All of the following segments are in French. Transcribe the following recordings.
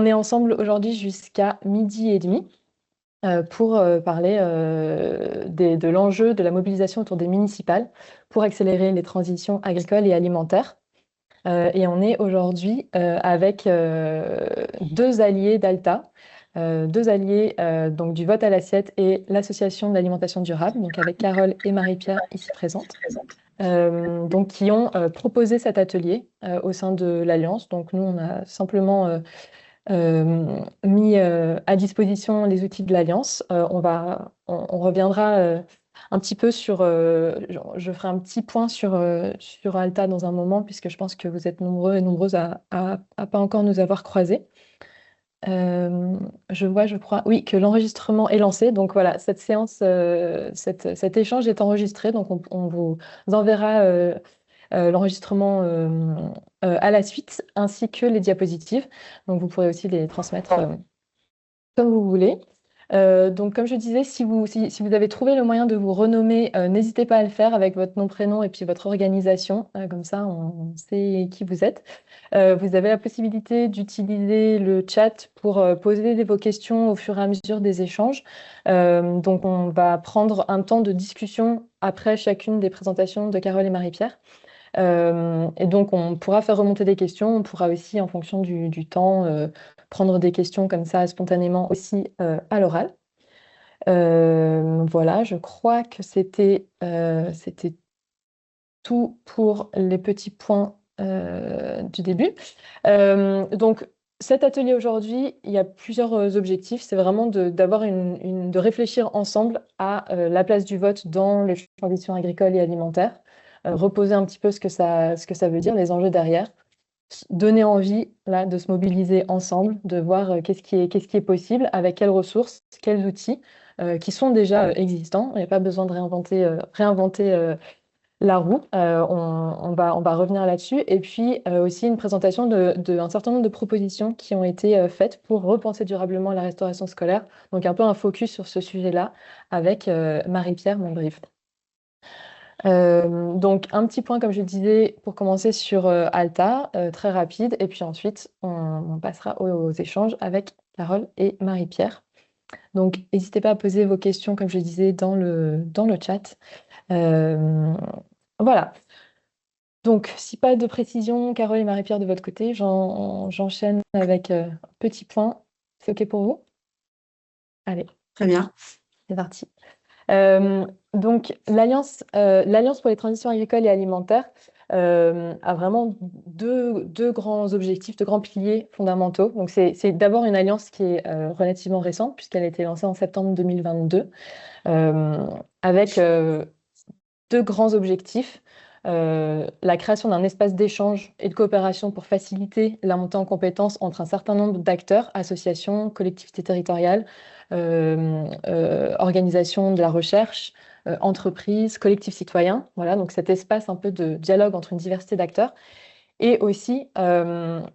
on est ensemble aujourd'hui jusqu'à 12h30 pour parler de l'enjeu de la mobilisation autour des municipales pour accélérer les transitions agricoles et alimentaires. Et on est aujourd'hui avec deux alliés d'Alta, deux alliés donc du vote à l'assiette et l'association de l'alimentation durable, donc avec Carole et Marie-Pierre ici présentes, donc qui ont proposé cet atelier au sein de l'Alliance. Donc nous, on a simplement mis à disposition les outils de l'Alliance. On reviendra un petit peu sur, je ferai un petit point sur Alta dans un moment, puisque je pense que vous êtes nombreux et nombreuses à pas encore nous avoir croisés. Je crois, oui, que l'enregistrement est lancé. Donc voilà, cette séance, cet échange est enregistré. Donc on vous enverra l'enregistrement à la suite, ainsi que les diapositives. Donc vous pourrez aussi les transmettre comme vous voulez. Donc, comme je disais, si vous avez trouvé le moyen de vous renommer, n'hésitez pas à le faire avec votre nom, prénom et puis votre organisation. Comme ça, on sait qui vous êtes. Vous avez la possibilité d'utiliser le chat pour poser vos questions au fur et à mesure des échanges. Donc, on va prendre un temps de discussion après chacune des présentations de Carole et Marie-Pierre. Et donc, on pourra faire remonter des questions. On pourra aussi, en fonction du temps, prendre des questions comme ça spontanément aussi à l'oral. Voilà, je crois que c'était tout pour les petits points du début. Donc, cet atelier aujourd'hui, il y a plusieurs objectifs. C'est vraiment de réfléchir ensemble à la place du vote dans les transitions agricoles et alimentaires, reposer un petit peu ce que ça veut dire, les enjeux derrière, donner envie là, de se mobiliser ensemble, de voir qu'est-ce qui est possible, avec quelles ressources, quels outils qui sont déjà existants. Il n'y a pas besoin de réinventer la roue. On va revenir là-dessus. Et puis aussi une présentation d'un certain nombre de propositions qui ont été faites pour repenser durablement la restauration scolaire. Donc un peu un focus sur ce sujet-là avec Marie-Pierre Mondrive. Donc un petit point, comme je disais, pour commencer sur Alta, très rapide. Et puis ensuite, on passera aux échanges avec Carole et Marie-Pierre. Donc n'hésitez pas à poser vos questions, comme je disais, dans le chat. Voilà. Donc, si pas de précision, Carole et Marie-Pierre de votre côté, j'enchaîne avec un petit point. C'est OK pour vous? Allez, Très bien. c'est parti. Donc, l'Alliance pour les transitions agricoles et alimentaires a vraiment deux grands objectifs, deux grands piliers fondamentaux. Donc, c'est d'abord une alliance qui est relativement récente, puisqu'elle a été lancée en septembre 2022, avec deux grands objectifs. La création d'un espace d'échange et de coopération pour faciliter la montée en compétences entre un certain nombre d'acteurs, associations, collectivités territoriales, organisations de la recherche, entreprises, collectifs citoyens. Voilà, donc cet espace un peu de dialogue entre une diversité d'acteurs. Et aussi, deuxième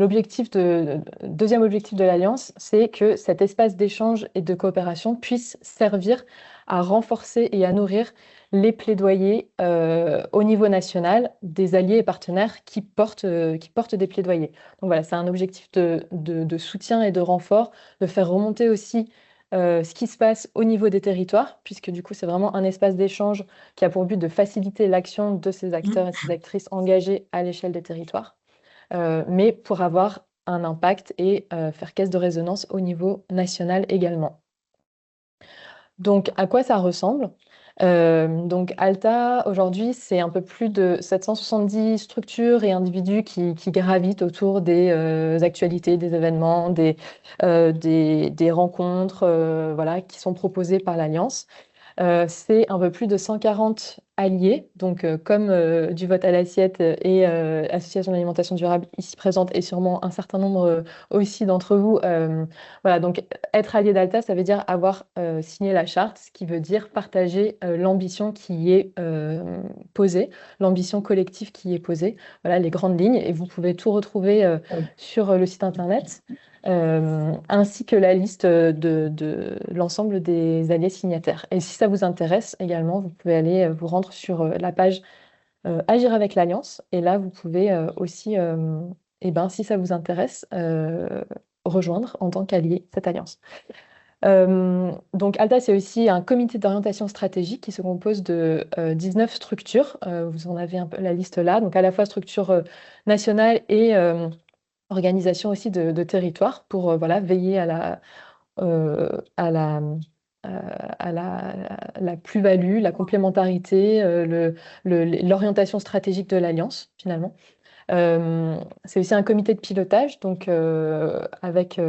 objectif de l'Alliance, c'est que cet espace d'échange et de coopération puisse servir à renforcer et à nourrir les plaidoyers au niveau national des alliés et partenaires qui portent des plaidoyers. Donc voilà, c'est un objectif de soutien et de renfort, de faire remonter aussi ce qui se passe au niveau des territoires, puisque du coup, c'est vraiment un espace d'échange qui a pour but de faciliter l'action de ces acteurs et ces actrices engagés à l'échelle des territoires, mais pour avoir un impact et faire caisse de résonance au niveau national également. Donc, à quoi ça ressemble? Donc, Alta, aujourd'hui, c'est un peu plus de 770 structures et individus qui gravitent autour des actualités, des événements, des rencontres voilà, qui sont proposées par l'Alliance. C'est un peu plus de 140 alliés, donc comme du vote à l'assiette et Association d'alimentation durable ici présente et sûrement un certain nombre aussi d'entre vous. Voilà, donc être allié d'Alta, ça veut dire avoir signé la charte, ce qui veut dire partager l'ambition qui y est posée, l'ambition collective qui y est posée. Voilà les grandes lignes et vous pouvez tout retrouver sur le site internet. Ainsi que la liste de l'ensemble des alliés signataires. Et si ça vous intéresse également, vous pouvez aller vous rendre sur la page Agir avec l'Alliance. Et là, vous pouvez aussi eh ben, si ça vous intéresse, rejoindre en tant qu'allié cette alliance. Donc Alta, c'est aussi un comité d'orientation stratégique qui se compose de 19 structures. Vous en avez un peu la liste là, donc à la fois structure nationale et organisation aussi de territoire pour voilà, veiller à la, à la plus-value, la complémentarité, l'orientation stratégique de l'Alliance, finalement. C'est aussi un comité de pilotage, donc avec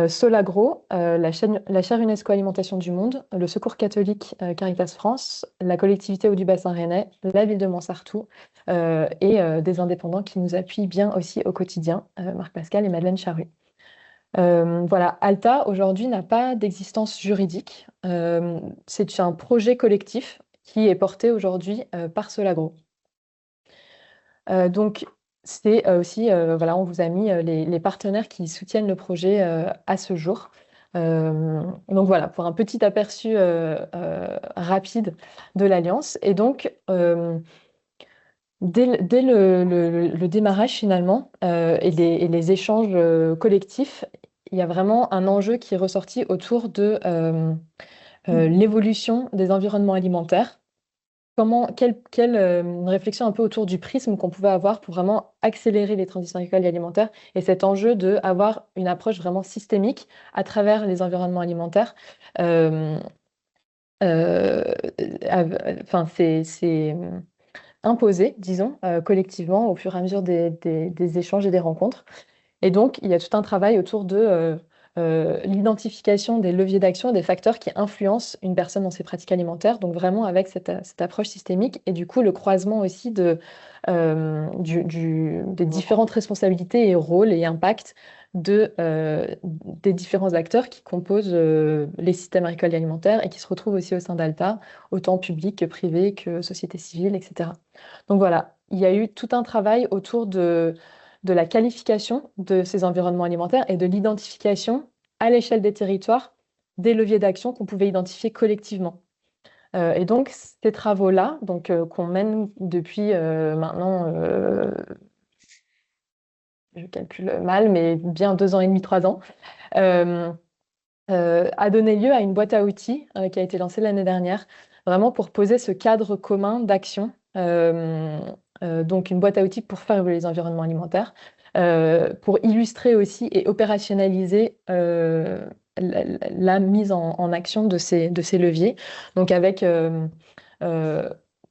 Solagro, la chaire UNESCO Alimentation du Monde, le Secours catholique Caritas France, la collectivité Eau du Bassin Rennais, la ville de Montsartou et des indépendants qui nous appuient bien aussi au quotidien, Marc Pascal et Madeleine Charrue. Voilà, Alta aujourd'hui n'a pas d'existence juridique. C'est un projet collectif qui est porté aujourd'hui par Solagro. Donc, c'est aussi, voilà, on vous a mis les partenaires qui soutiennent le projet à ce jour. Donc voilà, pour un petit aperçu rapide de l'Alliance. Et donc, dès le démarrage finalement et les échanges collectifs, il y a vraiment un enjeu qui est ressorti autour de l'évolution des environnements alimentaires. Quelle réflexion un peu autour du prisme qu'on pouvait avoir pour vraiment accélérer les transitions agricoles et alimentaires et cet enjeu d'avoir une approche vraiment systémique à travers les environnements alimentaires. Euh, euh, enfin, c'est imposé, disons, collectivement au fur et à mesure des échanges et des rencontres. Et donc, il y a tout un travail autour de l'identification des leviers d'action et des facteurs qui influencent une personne dans ses pratiques alimentaires, donc vraiment avec cette approche systémique et du coup le croisement aussi des différentes responsabilités et rôles et impacts des différents acteurs qui composent les systèmes agricoles et alimentaires et qui se retrouvent aussi au sein d'Alta, autant public que privé que société civile, etc. Donc voilà, il y a eu tout un travail autour de la qualification de ces environnements alimentaires et de l'identification à l'échelle des territoires des leviers d'action qu'on pouvait identifier collectivement. Et donc, ces travaux-là, donc qu'on mène depuis maintenant, je calcule mal, mais bien 2 ans et demi, 3 ans, euh, a donné lieu à une boîte à outils qui a été lancée l'année dernière, vraiment pour poser ce cadre commun d'action. Donc une boîte à outils pour faire évoluer les environnements alimentaires, pour illustrer aussi et opérationnaliser la mise en action de ces leviers. Donc avec euh,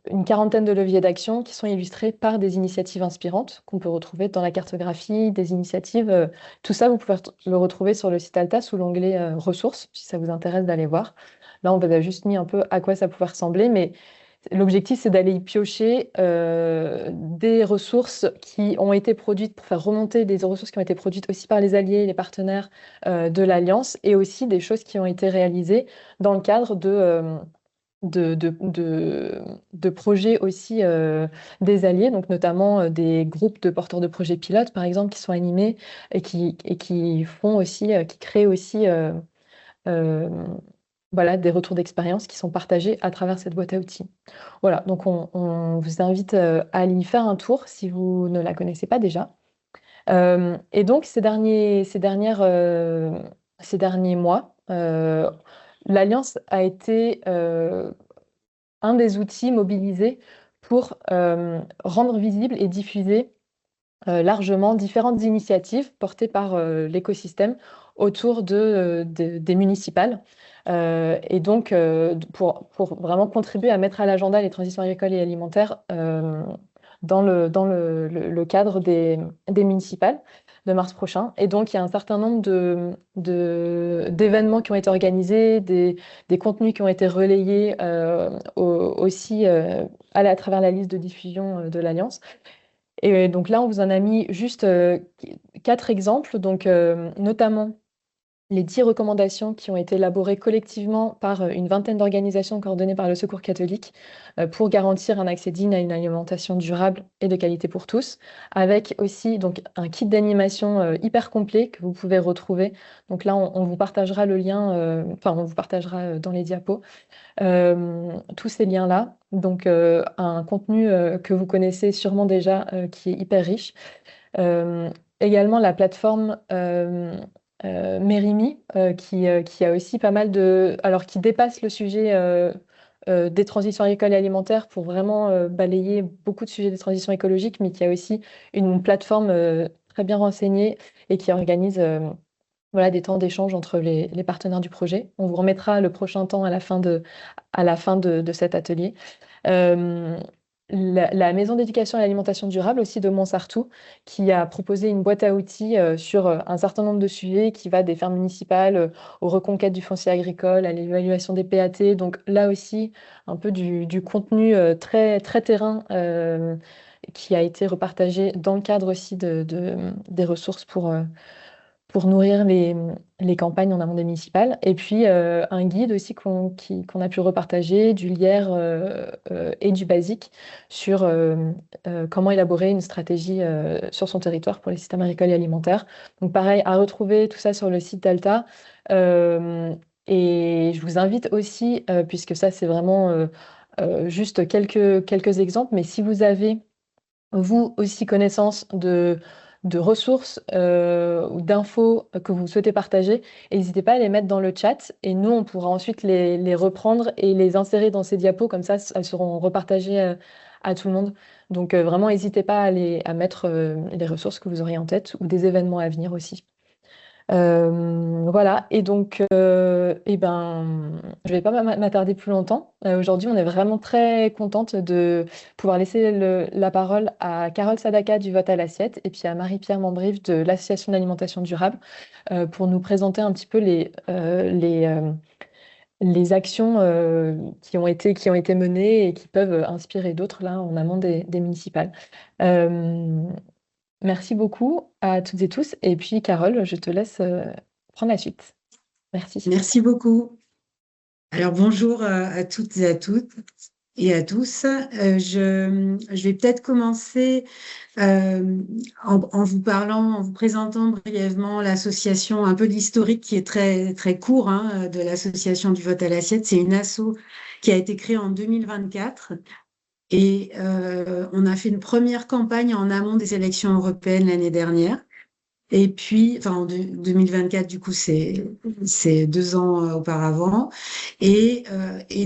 une quarantaine de leviers d'action qui sont illustrés par des initiatives inspirantes qu'on peut retrouver dans la cartographie, des initiatives. Tout ça, vous pouvez le retrouver sur le site Alta sous l'onglet ressources, si ça vous intéresse d'aller voir. Là, on vous a juste mis un peu à quoi ça pouvait ressembler, mais l'objectif, c'est d'aller y piocher des ressources qui ont été produites pour faire remonter des ressources qui ont été produites aussi par les alliés, les partenaires de l'Alliance, et aussi des choses qui ont été réalisées dans le cadre de projets aussi des alliés, donc notamment des groupes de porteurs de projets pilotes, par exemple, qui sont animés et qui font aussi, qui créent aussi euh, voilà, des retours d'expérience qui sont partagés à travers cette boîte à outils. Voilà, donc on vous invite à aller y faire un tour si vous ne la connaissez pas déjà. Et donc ces derniers mois, l'Alliance a été un des outils mobilisés pour rendre visible et diffuser largement différentes initiatives portées par l'écosystème autour des municipales. Et donc, pour vraiment contribuer à mettre à l'agenda les transitions agricoles et alimentaires dans le cadre des municipales de mars prochain. Et donc, il y a un certain nombre d'événements qui ont été organisés, des contenus qui ont été relayés aussi à travers la liste de diffusion de l'Alliance. Et donc là, on vous en a mis juste 4 exemples, donc notamment les 10 recommandations qui ont été élaborées collectivement par une vingtaine d'organisations coordonnées par le Secours catholique pour garantir un accès digne à une alimentation durable et de qualité pour tous, avec aussi donc un kit d'animation hyper complet que vous pouvez retrouver. Donc là, on vous partagera le lien, enfin on vous partagera dans les diapos tous ces liens-là. Donc un contenu que vous connaissez sûrement déjà, qui est hyper riche. Euh, Également la plateforme Merimi, qui a aussi pas mal alors qui dépasse le sujet des transitions agricoles et alimentaires pour vraiment balayer beaucoup de sujets des transitions écologiques, mais qui a aussi une plateforme très bien renseignée et qui organise voilà, des temps d'échange entre les partenaires du projet. On vous remettra le prochain temps à la fin de cet atelier. Euh, la Maison d'éducation et l'alimentation durable aussi de Montsartou, qui a proposé une boîte à outils sur un certain nombre de sujets qui va des fermes municipales aux reconquêtes du foncier agricole, à l'évaluation des PAT. Donc là aussi, un peu du contenu très, très terrain qui a été repartagé dans le cadre aussi des ressources pour nourrir les campagnes en amont des municipales. Et puis un guide aussi qu'on a pu repartager du lierre et du basique sur comment élaborer une stratégie sur son territoire pour les systèmes agricoles et alimentaires. Donc pareil, à retrouver tout ça sur le site Delta. Euh, et je vous invite aussi, puisque ça c'est vraiment juste quelques exemples, mais si vous avez vous aussi connaissance de ressources ou d'infos que vous souhaitez partager, n'hésitez pas à les mettre dans le chat et nous, on pourra ensuite les reprendre et les insérer dans ces diapos, comme ça, elles seront repartagées à tout le monde. Donc vraiment, n'hésitez pas à mettre les ressources que vous auriez en tête ou des événements à venir aussi. Voilà, et donc, je vais pas m'attarder plus longtemps. Aujourd'hui, on est vraiment très contente de pouvoir laisser la parole à Carole Sadaka du Vote à l'assiette et puis à Marie-Pierre Mambrive de l'Association d'alimentation durable pour nous présenter un petit peu les actions qui ont été menées et qui peuvent inspirer d'autres là en amont des municipales. Euh, Merci beaucoup à toutes et tous. Et puis, Carole, je te laisse prendre la suite. Merci. Merci beaucoup. Alors bonjour à toutes et à toutes et à tous. Je vais peut-être commencer en vous parlant, en vous présentant brièvement l'association, un peu l'historique qui est très très court de l'association du vote à l'assiette. C'est une asso qui a été créée en 2024 et on a fait une première campagne en amont des élections européennes l'année dernière. Et puis, enfin, en 2024, du coup, c'est 2 ans auparavant. Et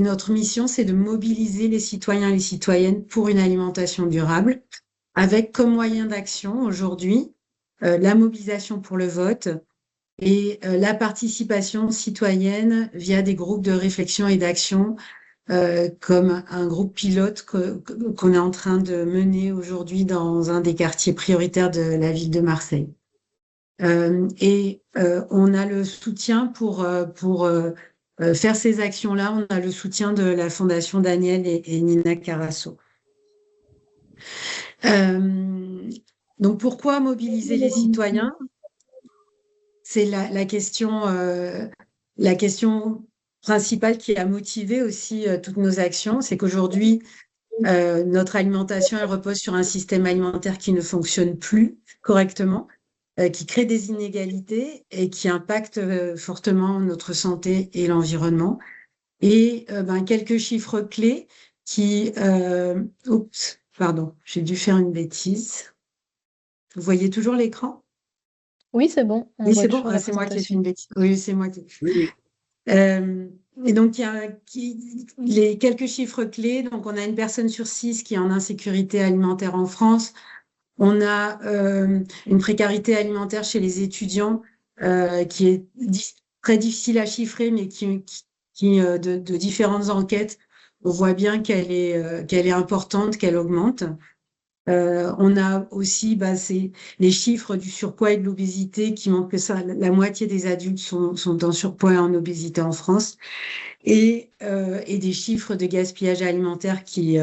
notre mission, c'est de mobiliser les citoyens et les citoyennes pour une alimentation durable, avec comme moyen d'action aujourd'hui la mobilisation pour le vote et la participation citoyenne via des groupes de réflexion et d'action, comme un groupe pilote qu'on est en train de mener aujourd'hui dans un des quartiers prioritaires de la ville de Marseille. On a le soutien pour faire ces actions-là. On a le soutien de la Fondation Daniel et Nina Carasso. Donc, pourquoi mobiliser les citoyens? C'est la question principale qui a motivé aussi toutes nos actions. C'est qu'aujourd'hui, notre alimentation, elle repose sur un système alimentaire qui ne fonctionne plus correctement, qui crée des inégalités et qui impacte fortement notre santé et l'environnement. Et quelques chiffres clés qui... oups, pardon, j'ai dû faire une bêtise. Vous voyez toujours l'écran? Oui, c'est bon. On Oui, voit c'est bon. toujours Ah, la c'est moi qui ai fait présentation. une bêtise. Oui, c'est moi qui... Oui, oui. Et donc, il y a les quelques chiffres clés. Donc, on a une personne sur 6 qui est en insécurité alimentaire en France. On a une précarité alimentaire chez les étudiants qui est très difficile à chiffrer, mais de différentes enquêtes, on voit bien qu'elle est importante, qu'elle augmente. On a aussi c'est les chiffres du surpoids et de l'obésité qui montrent que la moitié des adultes sont en surpoids et en obésité en France, et des chiffres de gaspillage alimentaire qui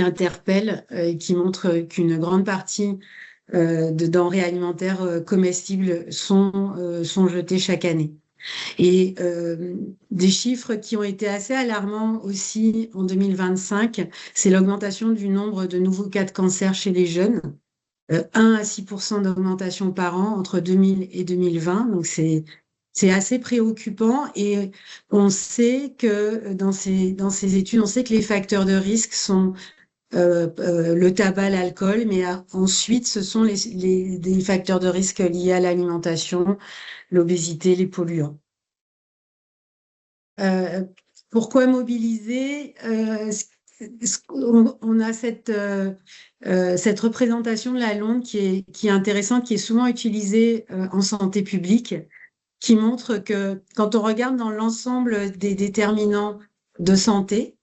interpellent et qui montrent qu'une grande partie de denrées alimentaires comestibles sont jetées chaque année. Et des chiffres qui ont été assez alarmants aussi en 2025, c'est l'augmentation du nombre de nouveaux cas de cancer chez les jeunes. 1 à 6% d'augmentation par an entre 2000 et 2020. Donc, c'est assez préoccupant. Et on sait que dans ces études, on sait que les facteurs de risque sont le tabac, l'alcool, mais ensuite, ce sont des facteurs de risque liés à l'alimentation, l'obésité, les polluants. Euh, Pourquoi mobiliser? On a cette représentation de la langue qui est intéressante, qui est souvent utilisée en santé publique, qui montre que quand on regarde dans l'ensemble des déterminants de santé,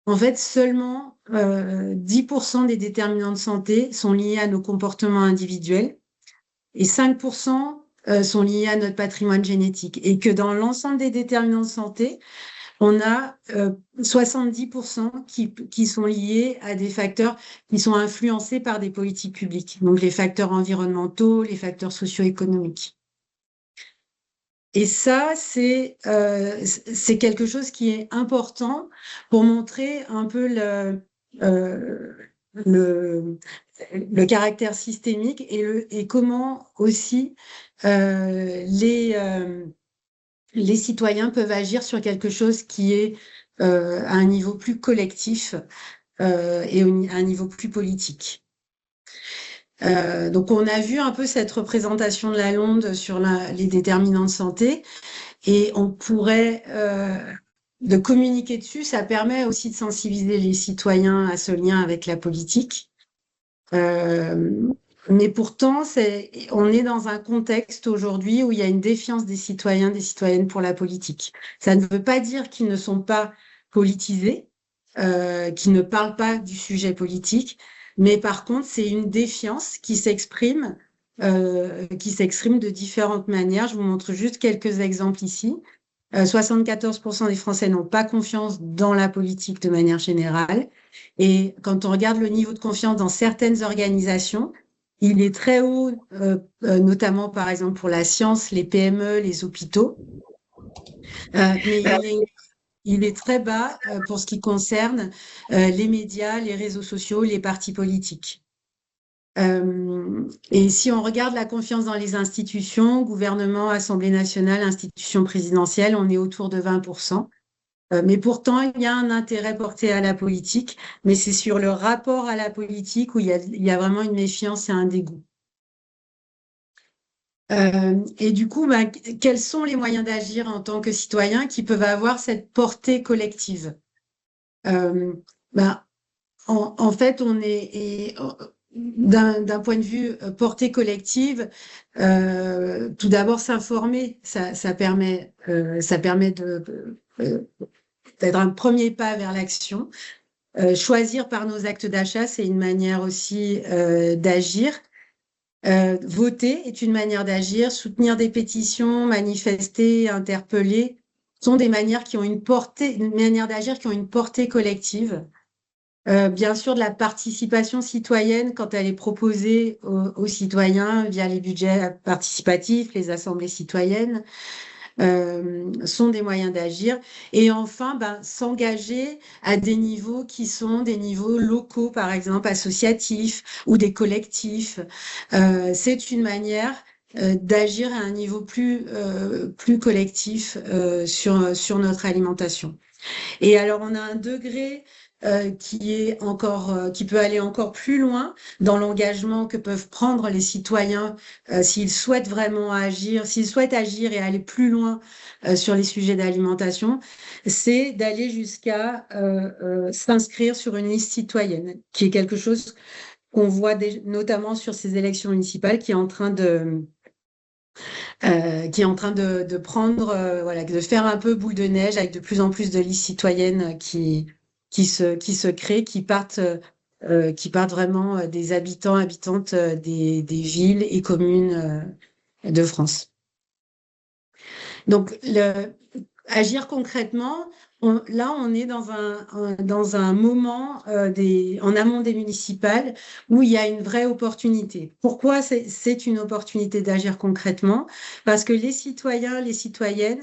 en fait, seulement 10% des déterminants de santé sont liés à nos comportements individuels et 5% sont liés à notre patrimoine génétique. Et que dans l'ensemble des déterminants de santé, on a 70% qui sont liés à des facteurs qui sont influencés par des politiques publiques, donc les facteurs environnementaux, les facteurs socio-économiques. Et ça, c'est quelque chose qui est important pour montrer un peu euh, le, le caractère systémique et comment aussi les citoyens peuvent agir sur quelque chose qui est à un niveau plus collectif et à un niveau plus politique. Donc, on a vu un peu cette représentation de la Londe sur les déterminants de santé et on pourrait de communiquer dessus. Ça permet aussi de sensibiliser les citoyens à ce lien avec la politique. Mais pourtant, on est dans un contexte aujourd'hui où il y a une défiance des citoyens, des citoyennes pour la politique. Ça ne veut pas dire qu'ils ne sont pas politisés, qu'ils ne parlent pas du sujet politique, mais par contre, c'est une défiance qui s'exprime de différentes manières. Je vous montre juste quelques exemples ici. 74% des Français n'ont pas confiance dans la politique de manière générale. Et quand on regarde le niveau de confiance dans certaines organisations, il est très haut, notamment par exemple pour la science, les PME, les hôpitaux. Mais il est très bas pour ce qui concerne les médias, les réseaux sociaux, les partis politiques. Et si on regarde la confiance dans les institutions, gouvernement, Assemblée nationale, institutions présidentielles, on est autour de 20%. Mais pourtant, il y a un intérêt porté à la politique, mais c'est sur le rapport à la politique où il y a vraiment une méfiance et un dégoût. Et du coup, quels sont les moyens d'agir en tant que citoyen qui peuvent avoir cette portée collective? En fait, on est d'un point de vue portée collective, tout d'abord s'informer, ça permet d'être un premier pas vers l'action. Choisir par nos actes d'achat, c'est une manière aussi d'agir. Voter est une manière d'agir. Soutenir des pétitions, manifester, interpeller sont des manières qui ont une manière d'agir qui ont une portée collective. Bien sûr, de la participation citoyenne quand elle est proposée aux citoyens via les budgets participatifs, les assemblées citoyennes. Sont des moyens d'agir. Et enfin, s'engager à des niveaux qui sont des niveaux locaux, par exemple associatifs ou des collectifs. C'est une manière d'agir à un niveau plus collectif sur notre alimentation. Et alors, on a un degré qui peut aller encore plus loin dans l'engagement que peuvent prendre les citoyens s'ils souhaitent vraiment agir, s'ils souhaitent agir et aller plus loin sur les sujets d'alimentation, c'est d'aller jusqu'à s'inscrire sur une liste citoyenne, qui est quelque chose qu'on voit notamment sur ces élections municipales qui est en train de prendre, voilà, de faire un peu boule de neige avec de plus en plus de listes citoyennes qui se créent, qui partent vraiment des habitants, habitantes des villes et communes de France. Donc, agir concrètement, là, on est dans un moment en amont des municipales où il y a une vraie opportunité. Pourquoi c'est une opportunité d'agir concrètement? Parce que les citoyens, les citoyennes,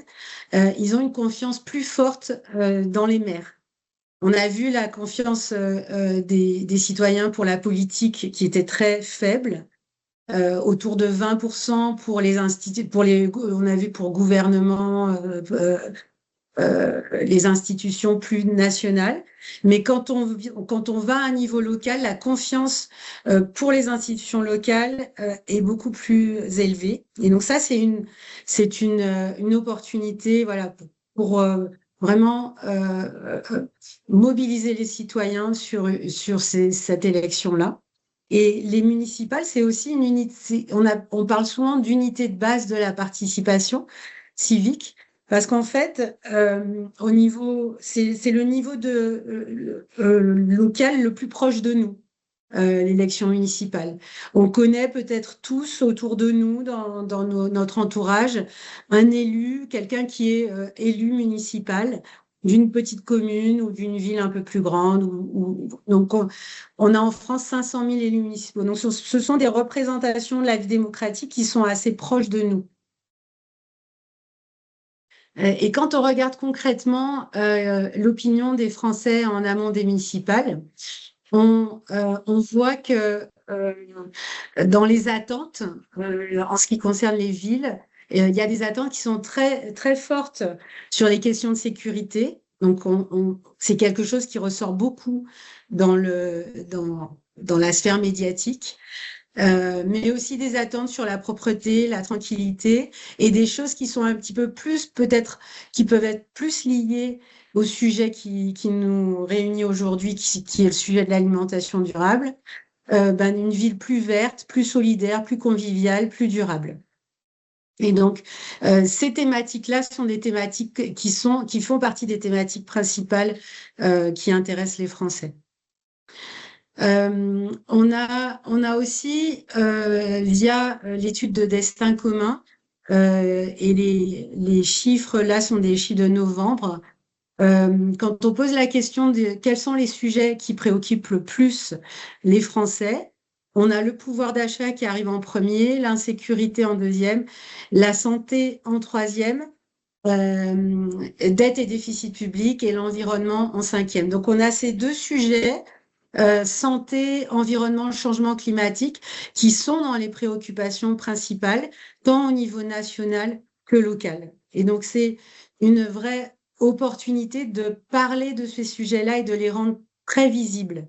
ils ont une confiance plus forte dans les maires. On a vu la confiance des citoyens pour la politique qui était très faible, autour de 20% pour les instituts, on a vu pour gouvernement, les institutions plus nationales. Mais quand on va à un niveau local, la confiance pour les institutions locales est beaucoup plus élevée. Et donc ça, une opportunité, voilà, pour vraiment mobiliser les citoyens sur cette élection-là. Et les municipales, c'est aussi une unité. On parle souvent d'unité de base de la participation civique, parce qu'en fait, c'est le niveau local le plus proche de nous, l'élection municipale. On connaît peut-être tous autour de nous, dans notre entourage, un élu, quelqu'un qui est élu municipal d'une petite commune ou d'une ville un peu plus grande. Donc, on a en France 500 000 élus municipaux. Donc, ce sont des représentations de la vie démocratique qui sont assez proches de nous. Et quand on regarde concrètement l'opinion des Français en amont des municipales, on voit que dans les attentes, en ce qui concerne les villes, il y a des attentes qui sont très, très fortes sur les questions de sécurité. Donc, c'est quelque chose qui ressort beaucoup dans la sphère médiatique. Mais aussi des attentes sur la propreté, la tranquillité et des choses qui sont un petit peu plus, peut-être, qui peuvent être plus liées au sujet qui nous réunit aujourd'hui, qui est le sujet de l'alimentation durable. Une ville plus verte, plus solidaire, plus conviviale, plus durable. Et donc, ces thématiques-là sont des thématiques qui font partie des thématiques principales qui intéressent les Français. On a aussi, via l'étude de destin commun, et les chiffres là sont des chiffres de novembre, quand on pose la question de quels sont les sujets qui préoccupent le plus les Français, on a le pouvoir d'achat qui arrive en premier, l'insécurité en deuxième, la santé en troisième, dette et déficit public et l'environnement en cinquième. Donc on a ces deux sujets, santé, environnement, changement climatique, qui sont dans les préoccupations principales, tant au niveau national que local. Et donc c'est une vraie opportunité de parler de ces sujets-là et de les rendre très visibles.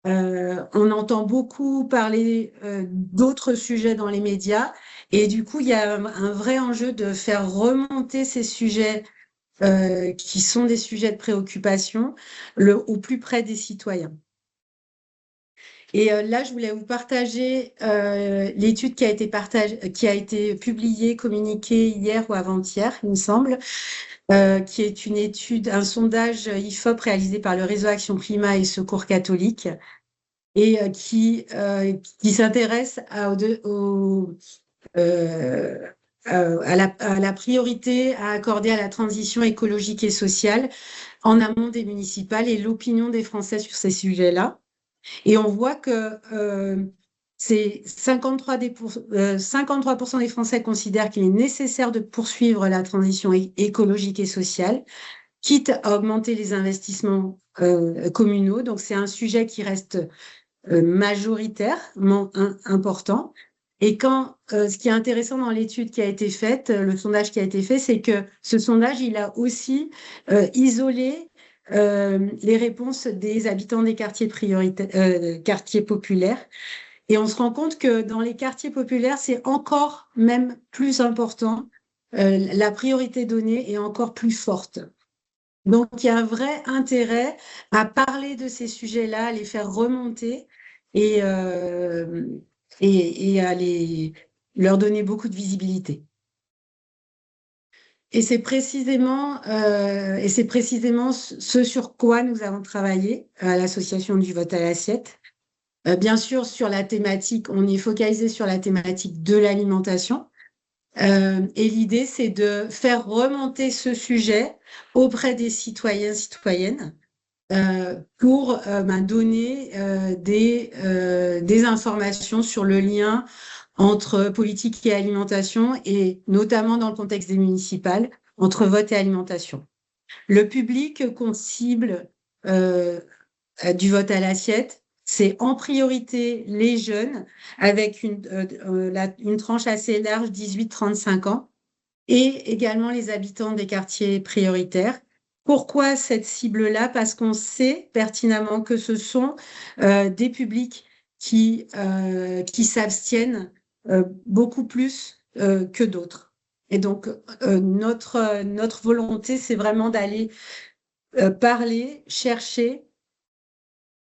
On entend beaucoup parler d'autres sujets dans les médias et du coup, il y a un vrai enjeu de faire remonter ces sujets qui sont des sujets de préoccupation au plus près des citoyens. Et là, je voulais vous partager l'étude qui a été publiée, communiquée hier ou avant-hier, il me semble, qui est une étude, un sondage IFOP réalisé par le Réseau Action Climat et Secours catholique et qui s'intéresse à la priorité à accorder à la transition écologique et sociale en amont des municipales et l'opinion des Français sur ces sujets-là. Et on voit que c'est 53% des Français considèrent qu'il est nécessaire de poursuivre la transition écologique et sociale, quitte à augmenter les investissements communaux. Donc, c'est un sujet qui reste majoritairement important. Et ce qui est intéressant dans l'étude qui a été faite, le sondage qui a été fait, c'est que ce sondage, il a aussi isolé les réponses des habitants des quartiers prioritaires, quartiers populaires. Et on se rend compte que dans les quartiers populaires, c'est encore même plus important. La priorité donnée est encore plus forte. Donc, il y a un vrai intérêt à parler de ces sujets-là, à les faire remonter et à leur donner beaucoup de visibilité. Et c'est précisément ce sur quoi nous avons travaillé à l'association du vote à l'assiette. Bien sûr, sur la thématique, on est focalisé sur la thématique de l'alimentation. Et l'idée, c'est de faire remonter ce sujet auprès des citoyens, citoyennes, pour donner des informations sur le lien entre politique et alimentation, et notamment dans le contexte des municipales, entre vote et alimentation. Le public qu'on cible du vote à l'assiette, c'est en priorité les jeunes, avec une tranche assez large, 18-35 ans, et également les habitants des quartiers prioritaires. Pourquoi cette cible-là? Parce qu'on sait pertinemment que ce sont des publics qui s'abstiennent beaucoup plus que d'autres. Et donc, notre volonté, c'est vraiment d'aller parler, chercher,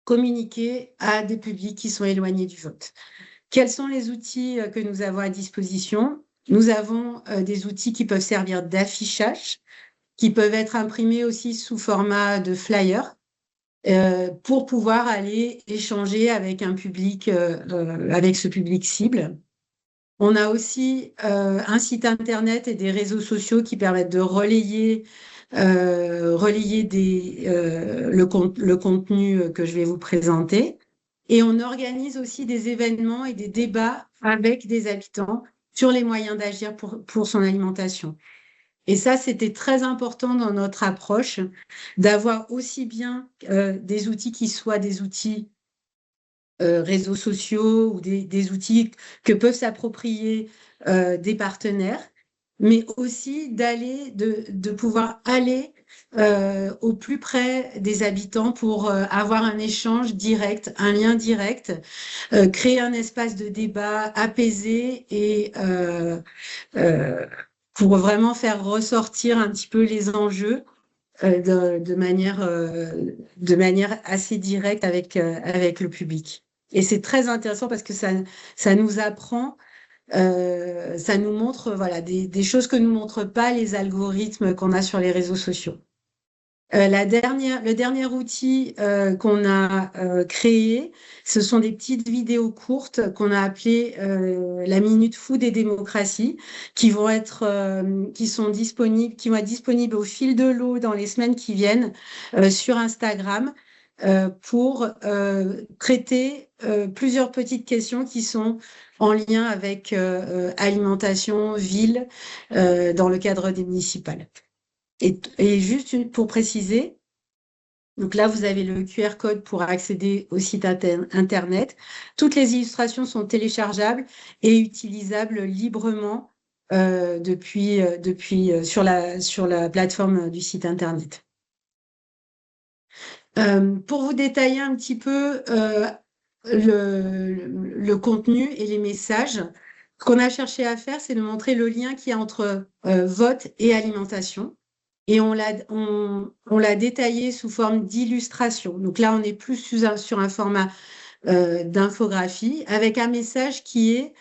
communiquer à des publics qui sont éloignés du vote. Quels sont les outils que nous avons à disposition? Nous avons des outils qui peuvent servir d'affichage, qui peuvent être imprimés aussi sous format de flyer pour pouvoir aller échanger avec un public, avec ce public cible. On a aussi un site internet et des réseaux sociaux qui permettent de relayer le contenu que je vais vous présenter. Et on organise aussi des événements et des débats avec des habitants sur les moyens d'agir pour son alimentation. Et ça, c'était très important dans notre approche, d'avoir aussi bien des outils qui soient des outils réseaux sociaux ou des outils que peuvent s'approprier des partenaires, mais aussi de pouvoir aller au plus près des habitants pour avoir un échange direct, un lien direct, créer un espace de débat apaisé et pour vraiment faire ressortir un petit peu les enjeux de manière assez directe avec le public. Et c'est très intéressant parce que ça nous apprend, ça nous montre voilà, des choses que nous montrent pas les algorithmes qu'on a sur les réseaux sociaux. Le dernier outil qu'on a créé, ce sont des petites vidéos courtes qu'on a appelées la Minute Fou des démocraties, qui vont être qui vont être disponibles au fil de l'eau dans les semaines qui viennent sur Instagram pour traiter plusieurs petites questions qui sont en lien avec alimentation, ville, dans le cadre des municipales. Et juste pour préciser, donc là, vous avez le QR code pour accéder au site internet. Toutes les illustrations sont téléchargeables et utilisables librement sur la plateforme du site internet. Pour vous détailler un petit peu le contenu et les messages, ce qu'on a cherché à faire, c'est de montrer le lien qu'il y a entre vote et alimentation. Et on l'a détaillé sous forme d'illustration. Donc là, on est plus sur un format d'infographie avec un message qui est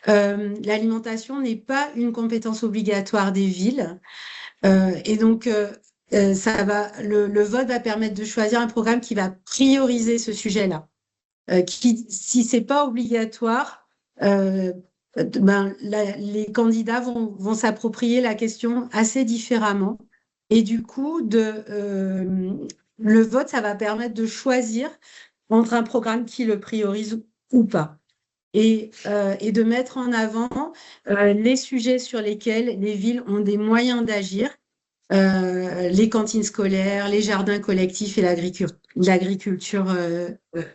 l'alimentation n'est pas une compétence obligatoire des villes. Et donc, le vote va permettre de choisir un programme qui va prioriser ce sujet-là. Si c'est pas obligatoire, les candidats vont s'approprier la question assez différemment. Et du coup, le vote, ça va permettre de choisir entre un programme qui le priorise ou pas. Et de mettre en avant les sujets sur lesquels les villes ont des moyens d'agir, les cantines scolaires, les jardins collectifs et l'agriculture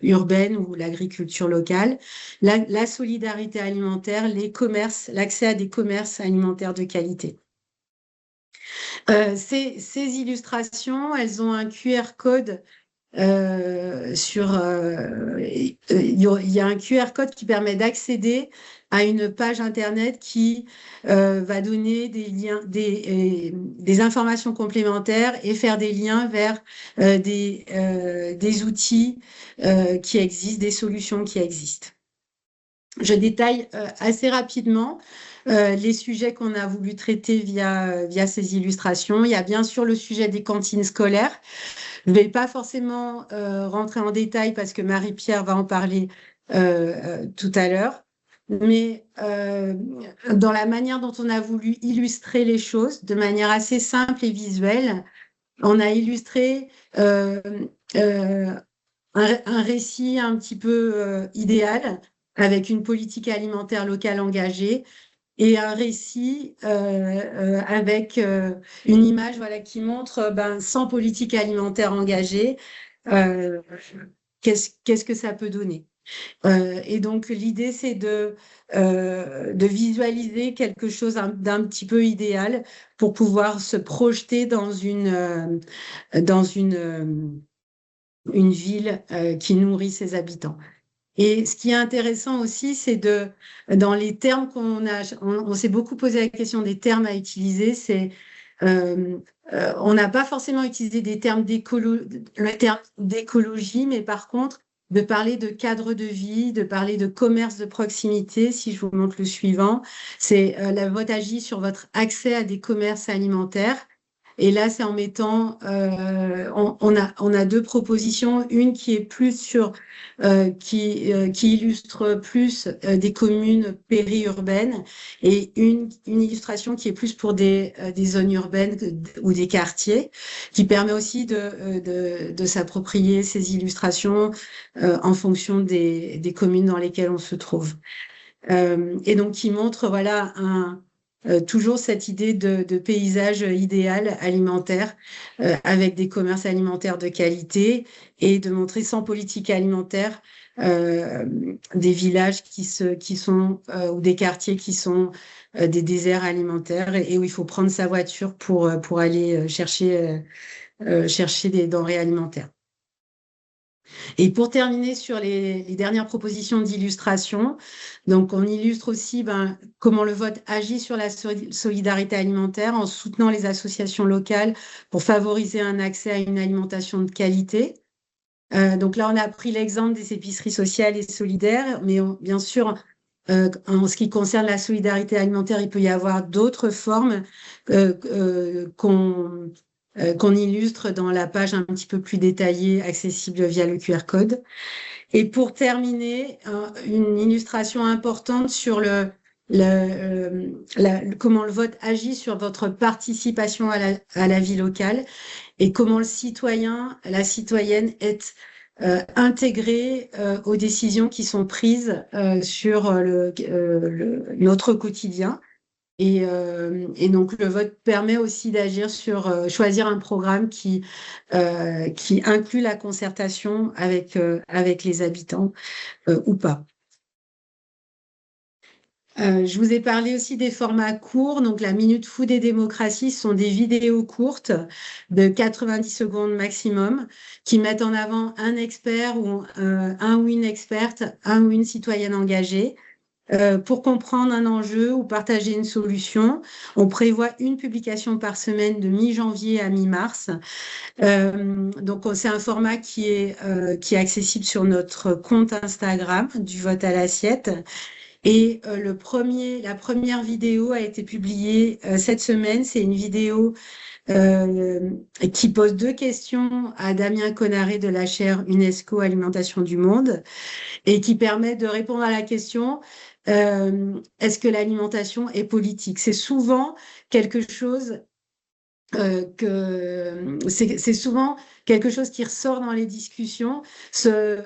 urbaine ou l'agriculture locale, la solidarité alimentaire, les commerces, l'accès à des commerces alimentaires de qualité. Ces illustrations, elles ont un QR code il y a un QR code qui permet d'accéder à une page internet qui va donner des liens, des informations complémentaires et faire des liens vers des outils qui existent, des solutions qui existent. Je détaille assez rapidement les sujets qu'on a voulu traiter via ces illustrations. Il y a bien sûr le sujet des cantines scolaires. Je ne vais pas forcément rentrer en détail parce que Marie-Pierre va en parler tout à l'heure. Mais dans la manière dont on a voulu illustrer les choses, de manière assez simple et visuelle, on a illustré un récit un petit peu idéal avec une politique alimentaire locale engagée et un récit avec une image qui montre sans politique alimentaire engagée, qu'est-ce que ça peut donner. Et donc, l'idée, c'est de visualiser quelque chose d'un petit peu idéal pour pouvoir se projeter dans une ville qui nourrit ses habitants. Et ce qui est intéressant aussi, c'est dans les termes on s'est beaucoup posé la question des termes à utiliser, euh, on n'a pas forcément utilisé le terme d'écologie, mais par contre, de parler de cadre de vie, de parler de commerce de proximité. Si je vous montre le suivant, c'est votre agit sur votre accès à des commerces alimentaires. Et là, c'est en mettant, on a deux propositions, une qui est plus qui illustre plus des communes périurbaines et une illustration qui est plus pour des zones urbaines ou des quartiers, qui permet aussi de s'approprier ces illustrations en fonction des communes dans lesquelles on se trouve. Et donc, qui montre, voilà, toujours cette idée de paysage idéal alimentaire avec des commerces alimentaires de qualité et de montrer sans politique alimentaire euh, des villages qui sont ou des quartiers qui sont des déserts alimentaires et où il faut prendre sa voiture pour aller chercher des denrées alimentaires. Et pour terminer sur les dernières propositions d'illustration, donc on illustre aussi comment le vote agit sur la solidarité alimentaire en soutenant les associations locales pour favoriser un accès à une alimentation de qualité. Donc là, on a pris l'exemple des épiceries sociales et solidaires, mais bien sûr, en ce qui concerne la solidarité alimentaire, il peut y avoir d'autres formes qu'on illustre dans la page un petit peu plus détaillée, accessible via le QR code. Et pour terminer, une illustration importante sur comment le vote agit sur votre participation à la vie locale et comment le citoyen, la citoyenne est intégré aux décisions qui sont prises sur notre quotidien. Et donc, le vote permet aussi d'agir sur choisir un programme qui inclut la concertation avec les habitants ou pas. Je vous ai parlé aussi des formats courts. Donc, la Minute Food et Démocratie sont des vidéos courtes de 90 secondes maximum qui mettent en avant un expert ou un ou une experte, un ou une citoyenne engagée. Pour comprendre un enjeu ou partager une solution, on prévoit une publication par semaine de mi-janvier à mi-mars. Donc, c'est un format qui est accessible sur notre compte Instagram du vote à l'assiette. Et la première vidéo a été publiée cette semaine. C'est une vidéo qui pose deux questions à Damien Conaré de la chaire UNESCO Alimentation du Monde et qui permet de répondre à la question est-ce que l'alimentation est politique? C'est souvent quelque chose c'est souvent quelque chose qui ressort dans les discussions chez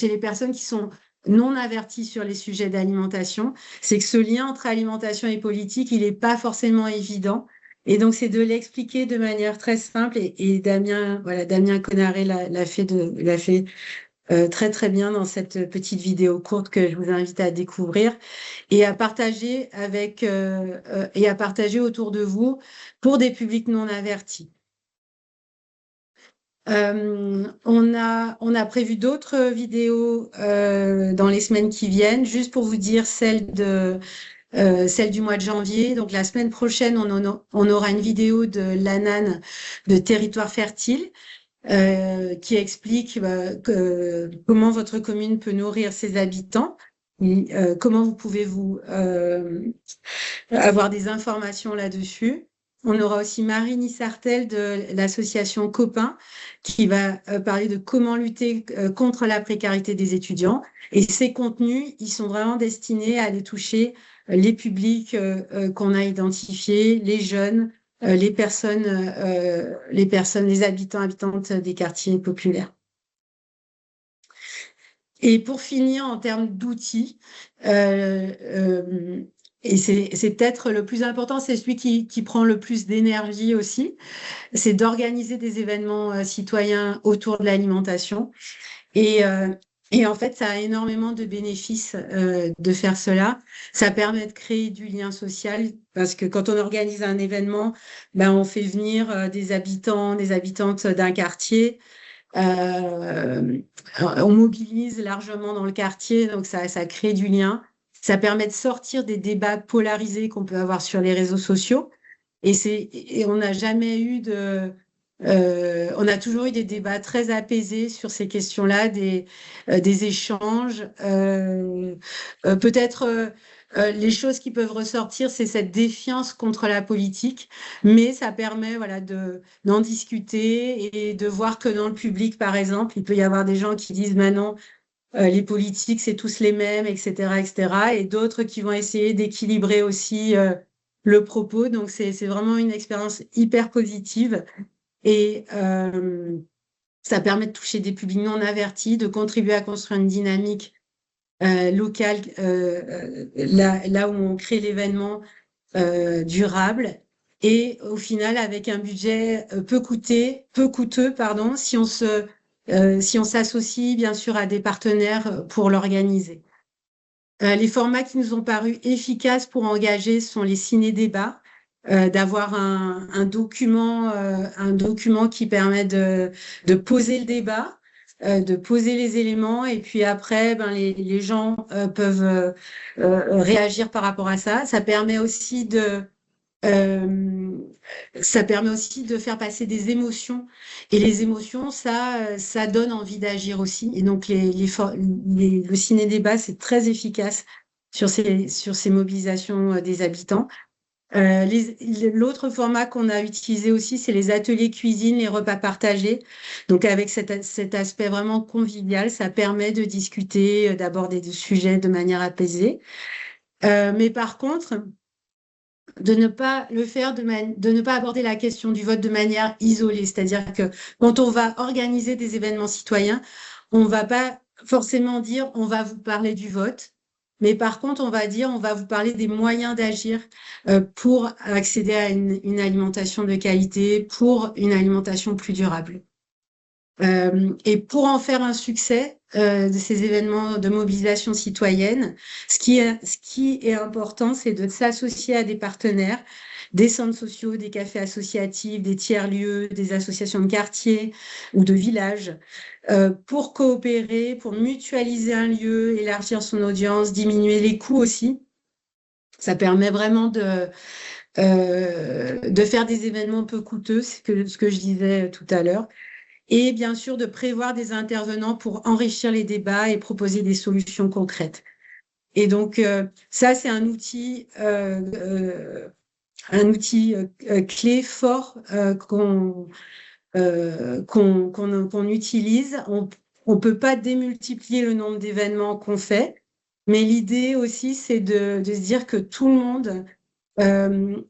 les personnes qui sont non averties sur les sujets d'alimentation, c'est que ce lien entre alimentation et politique, il n'est pas forcément évident. Et donc, c'est de l'expliquer de manière très simple. Et Damien Conaré l'a fait très très bien dans cette petite vidéo courte que je vous invite à découvrir et à partager et à partager autour de vous pour des publics non avertis. On a prévu d'autres vidéos dans les semaines qui viennent, juste pour vous dire celle du mois de janvier. Donc la semaine prochaine, on aura une vidéo de l'ANAN de Territoire Fertile. Qui explique comment votre commune peut nourrir ses habitants, comment vous pouvez avoir des informations là-dessus. On aura aussi Marine Issartel de l'association Copain qui va parler de comment lutter contre la précarité des étudiants. Et ces contenus, ils sont vraiment destinés à aller toucher les publics qu'on a identifiés, les jeunes, les habitants, habitantes des quartiers populaires. Et pour finir, en termes d'outils, et c'est peut-être le plus important, c'est celui qui prend le plus d'énergie aussi, c'est d'organiser des événements citoyens autour de l'alimentation. Et Et en fait, ça a énormément de bénéfices de faire cela. Ça permet de créer du lien social parce que quand on organise un événement, ben, on fait venir des habitants, des habitantes d'un quartier. Euh, on mobilise largement dans le quartier, donc ça crée du lien. Ça permet de sortir des débats polarisés qu'on peut avoir sur les réseaux sociaux. Et on n'a jamais eu on a toujours eu des débats très apaisés sur ces questions-là, des échanges. Peut-être les choses qui peuvent ressortir, c'est cette défiance contre la politique, mais ça permet voilà, d'en discuter et de voir que dans le public, par exemple, il peut y avoir des gens qui disent maintenant les politiques, c'est tous les mêmes, etc., etc., et d'autres qui vont essayer d'équilibrer aussi le propos. Donc, c'est vraiment une expérience hyper positive et ça permet de toucher des publics non avertis, de contribuer à construire une dynamique locale là où on crée l'événement durable. Et au final, avec un budget peu coûteux, pardon, si on s'associe bien sûr à des partenaires pour l'organiser. Les formats qui nous ont paru efficaces pour engager sont les ciné-débats, d'avoir un document qui permet de poser le débat, de poser les éléments, et puis après, ben, les gens peuvent réagir par rapport à ça. Euh, Ça permet aussi de faire passer des émotions. Et les émotions, ça donne envie d'agir aussi. Et donc, le ciné-débat, c'est très efficace sur ces mobilisations des habitants. L'autre format qu'on a utilisé aussi, c'est les ateliers cuisine, les repas partagés. Donc, avec cet aspect vraiment convivial, ça permet de discuter, d'aborder des sujets de manière apaisée. Mais par contre, de ne pas le faire de ne pas aborder la question du vote de manière isolée. C'est-à-dire que quand on va organiser des événements citoyens, on va pas forcément dire on va vous parler du vote, mais par contre, on va dire on va vous parler des moyens d'agir pour accéder à une alimentation de qualité, pour une alimentation plus durable. Et pour en faire un succès de ces événements de mobilisation citoyenne, ce qui est important, c'est de s'associer à des partenaires, des centres sociaux, des cafés associatifs, des tiers-lieux, des associations de quartier ou de villages, pour coopérer, pour mutualiser un lieu, élargir son audience, diminuer les coûts aussi. Ça permet vraiment de faire des événements peu coûteux, c'est ce que je disais tout à l'heure. Et bien sûr, de prévoir des intervenants pour enrichir les débats et proposer des solutions concrètes. Et donc, ça, c'est un outil clé fort qu'on utilise. On ne peut pas démultiplier le nombre d'événements qu'on fait, mais l'idée aussi, c'est de se dire que tout le monde euh,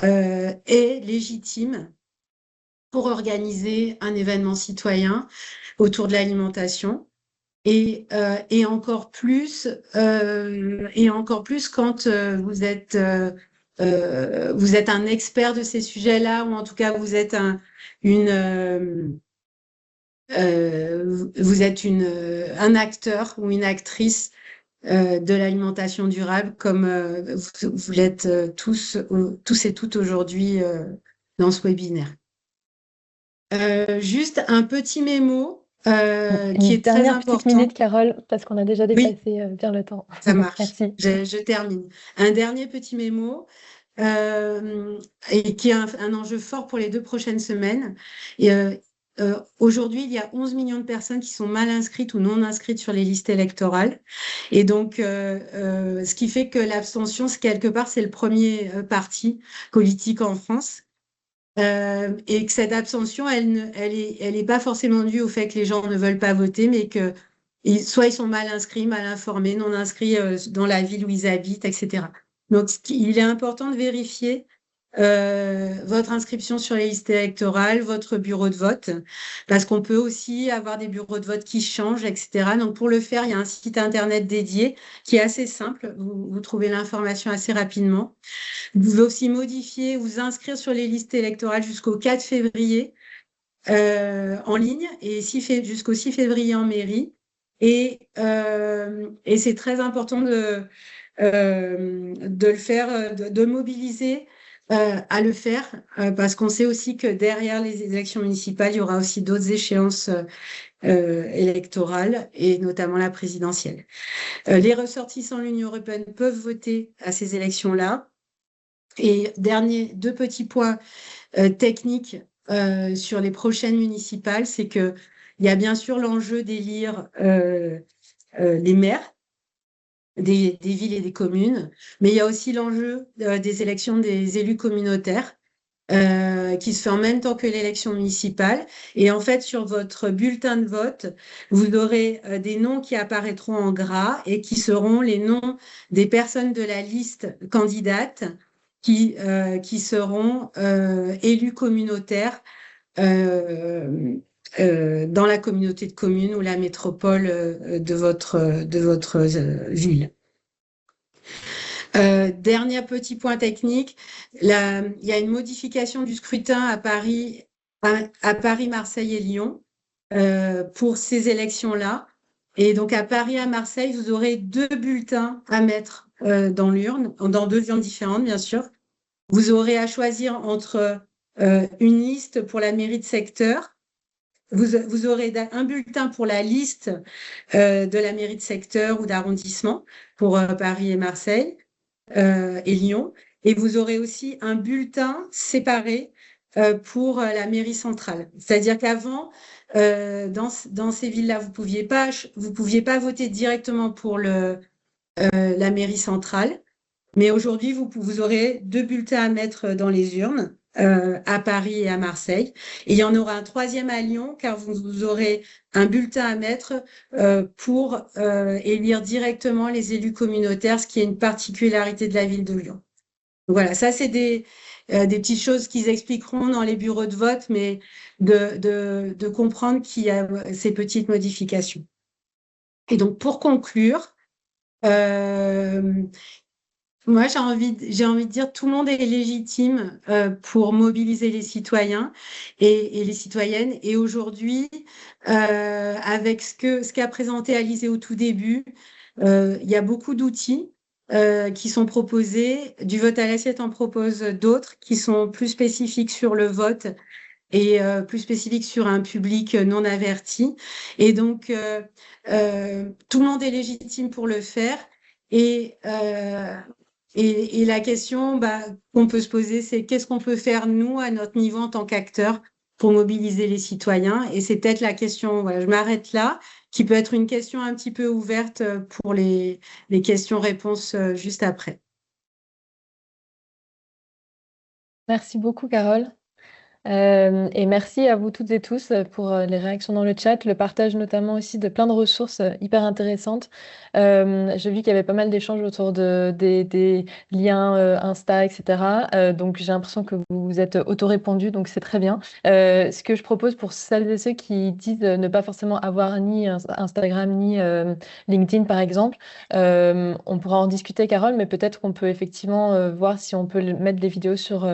est légitime pour organiser un événement citoyen autour de l'alimentation. Et encore plus quand vous êtes un expert de ces sujets-là, ou en tout cas vous êtes un acteur ou une actrice de l'alimentation durable, comme vous l'êtes tous et toutes aujourd'hui dans ce webinaire. Juste un petit mémo qui Une est très dernière petite important. minute, Carole, parce qu'on a déjà Oui, dépassé bien le temps. ça marche. Merci. Je termine. Un dernier petit mémo et qui est un enjeu fort pour les 2 prochaines semaines. Et, aujourd'hui, il y a 11 millions de personnes qui sont mal inscrites ou non inscrites sur les listes électorales. Et donc, ce qui fait que l'abstention, quelque part, c'est le premier parti politique en France. Et que cette abstention, elle est pas forcément due au fait que les gens ne veulent pas voter, mais que soit ils sont mal inscrits, mal informés, non inscrits dans la ville où ils habitent, etc. Donc, il est important de vérifier votre inscription sur les listes électorales, votre bureau de vote, parce qu'on peut aussi avoir des bureaux de vote qui changent, etc. Donc, pour le faire, il y a un site internet dédié qui est assez simple. Vous trouvez l'information assez rapidement. Vous pouvez aussi modifier, vous inscrire sur les listes électorales jusqu'au 4 février en ligne et jusqu'au 6 février en mairie. Et c'est très important de le faire, de mobiliser à le faire, parce qu'on sait aussi que derrière les élections municipales, il y aura aussi d'autres échéances électorales, et notamment la présidentielle. Les ressortissants de l'Union européenne peuvent voter à ces élections-là. Et deux petits points techniques sur les prochaines municipales, c'est que il y a bien sûr l'enjeu d'élire les maires des villes et des communes, mais il y a aussi l'enjeu des élections des élus communautaires qui se fait en même temps que l'élection municipale. Et en fait, sur votre bulletin de vote, vous aurez des noms qui apparaîtront en gras et qui seront les noms des personnes de la liste candidate qui seront élus communautaires euh, dans la communauté de communes ou la métropole de votre ville. Dernier petit point technique, il y a une modification du scrutin à Paris, Paris, Marseille et Lyon pour ces élections-là. Et donc à Paris, à Marseille, vous aurez 2 bulletins à mettre dans l'urne, dans 2 urnes différentes, bien sûr. Vous aurez à choisir entre une liste pour la mairie de secteur. Vous aurez un bulletin pour la liste de la mairie de secteur ou d'arrondissement pour Paris et Marseille et Lyon. Et vous aurez aussi un bulletin séparé pour la mairie centrale. C'est-à-dire qu'avant, dans ces villes-là, vous pouviez pas voter directement pour la mairie centrale. Mais aujourd'hui, vous aurez 2 bulletins à mettre dans les urnes, à Paris et à Marseille. Et il y en aura un troisième à Lyon, car vous aurez un bulletin à mettre pour élire directement les élus communautaires, ce qui est une particularité de la ville de Lyon. Voilà, ça c'est des petites choses qu'ils expliqueront dans les bureaux de vote, mais de comprendre qu'il y a ces petites modifications. Et donc pour conclure, moi, j'ai envie de dire tout le monde est légitime pour mobiliser les citoyens et les citoyennes. Et aujourd'hui, avec ce qu'a présenté Alizé au tout début, il y a beaucoup d'outils qui sont proposés. Du vote à l'assiette en propose d'autres qui sont plus spécifiques sur le vote et plus spécifiques sur un public non averti. Et donc, tout le monde est légitime pour le faire. Et, la question qu'on peut se poser, c'est qu'est-ce qu'on peut faire, nous, à notre niveau en tant qu'acteurs, pour mobiliser les citoyens? Et c'est peut-être la question, voilà, je m'arrête là, qui peut être une question un petit peu ouverte pour les questions-réponses juste après. Merci beaucoup, Carole. Et merci à vous toutes et tous pour les réactions dans le chat, le partage notamment aussi de plein de ressources hyper intéressantes. J'ai vu qu'il y avait pas mal d'échanges autour des liens Insta, etc. Donc j'ai l'impression que vous vous êtes auto-répondu, donc c'est très bien. Ce que je propose pour celles et ceux qui disent ne pas forcément avoir ni Instagram ni LinkedIn par exemple, on pourra en discuter, Carole, mais peut-être qu'on peut effectivement voir si on peut mettre des vidéos sur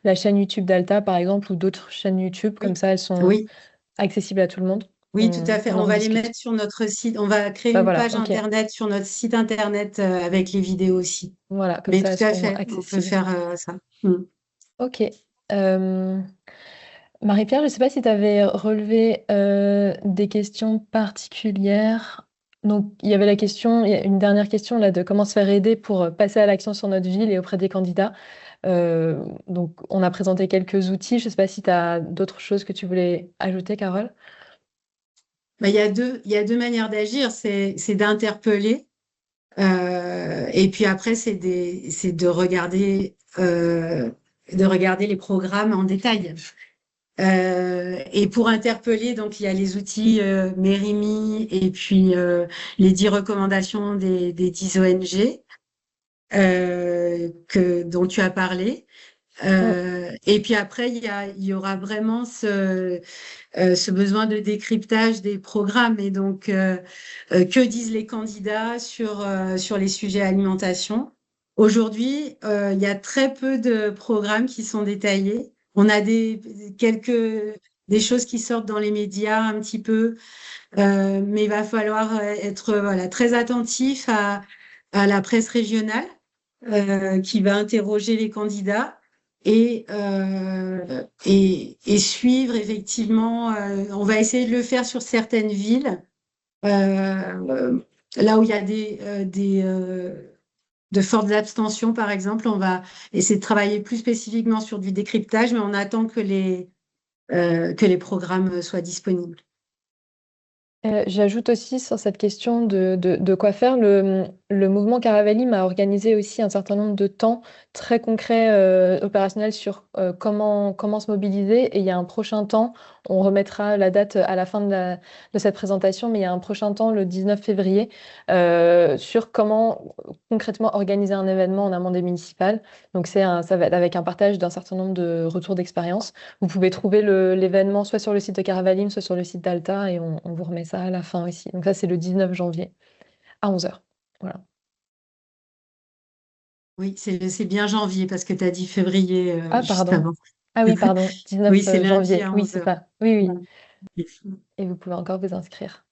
la chaîne YouTube d'Alta, par exemple, ou d'autres chaînes YouTube, comme Oui, ça, elles sont oui, accessibles à tout le monde. oui, tout à fait. On en On va les rediscute. mettre sur notre site. On va créer Bah une voilà, page ok. internet sur notre site internet avec les vidéos aussi. Voilà, comme Mais ça, tout elles à seront fait, on peut accessibles. faire ça. Mm. Ok. Euh, Marie-Pierre, je ne sais pas si tu avais relevé des questions particulières. Donc, il y avait la question, il y a une dernière question là de comment se faire aider pour passer à l'action sur notre ville et auprès des candidats. Donc, on a présenté quelques outils. Je ne sais pas si tu as d'autres choses que tu voulais ajouter, Carole. Il y a deux manières d'agir. C'est d'interpeller. Et puis après, c'est de regarder les programmes en détail. Et pour interpeller, donc il y a les outils Mérimi et puis les 10 recommandations des 10 ONG dont tu as parlé. Mm. Et puis après, il y aura vraiment ce besoin de décryptage des programmes. Et donc, que disent les candidats sur les sujets alimentation? Aujourd'hui, il y a très peu de programmes qui sont détaillés. On a quelques des choses qui sortent dans les médias un petit peu. Mais il va falloir être voilà, très attentif à la presse régionale qui va interroger les candidats et suivre effectivement. On va essayer de le faire sur certaines villes, là où il y a de fortes abstentions, par exemple. On va essayer de travailler plus spécifiquement sur du décryptage, mais on attend que les programmes soient disponibles. J'ajoute aussi sur cette question de quoi faire, le mouvement Caravalim a organisé aussi un certain nombre de temps très concrets opérationnels sur comment se mobiliser. Et il y a un prochain temps, on remettra la date à la fin de cette présentation, mais il y a un prochain temps, le 19 février, sur comment concrètement organiser un événement en amont des municipales. Donc ça va être avec un partage d'un certain nombre de retours d'expérience. Vous pouvez trouver l'événement soit sur le site de Caravalim, soit sur le site d'Alta, et on vous remet ça à la fin aussi. Donc ça, c'est le 19 janvier à 11 heures. Voilà. Oui, c'est bien janvier parce que tu as dit février Ah, juste pardon. avant. Ah oui, pardon, Oui, 19 c'est lundi janvier. à Oui, 11 c'est heures. ça. Oui, oui. Ouais. Et vous pouvez encore vous inscrire.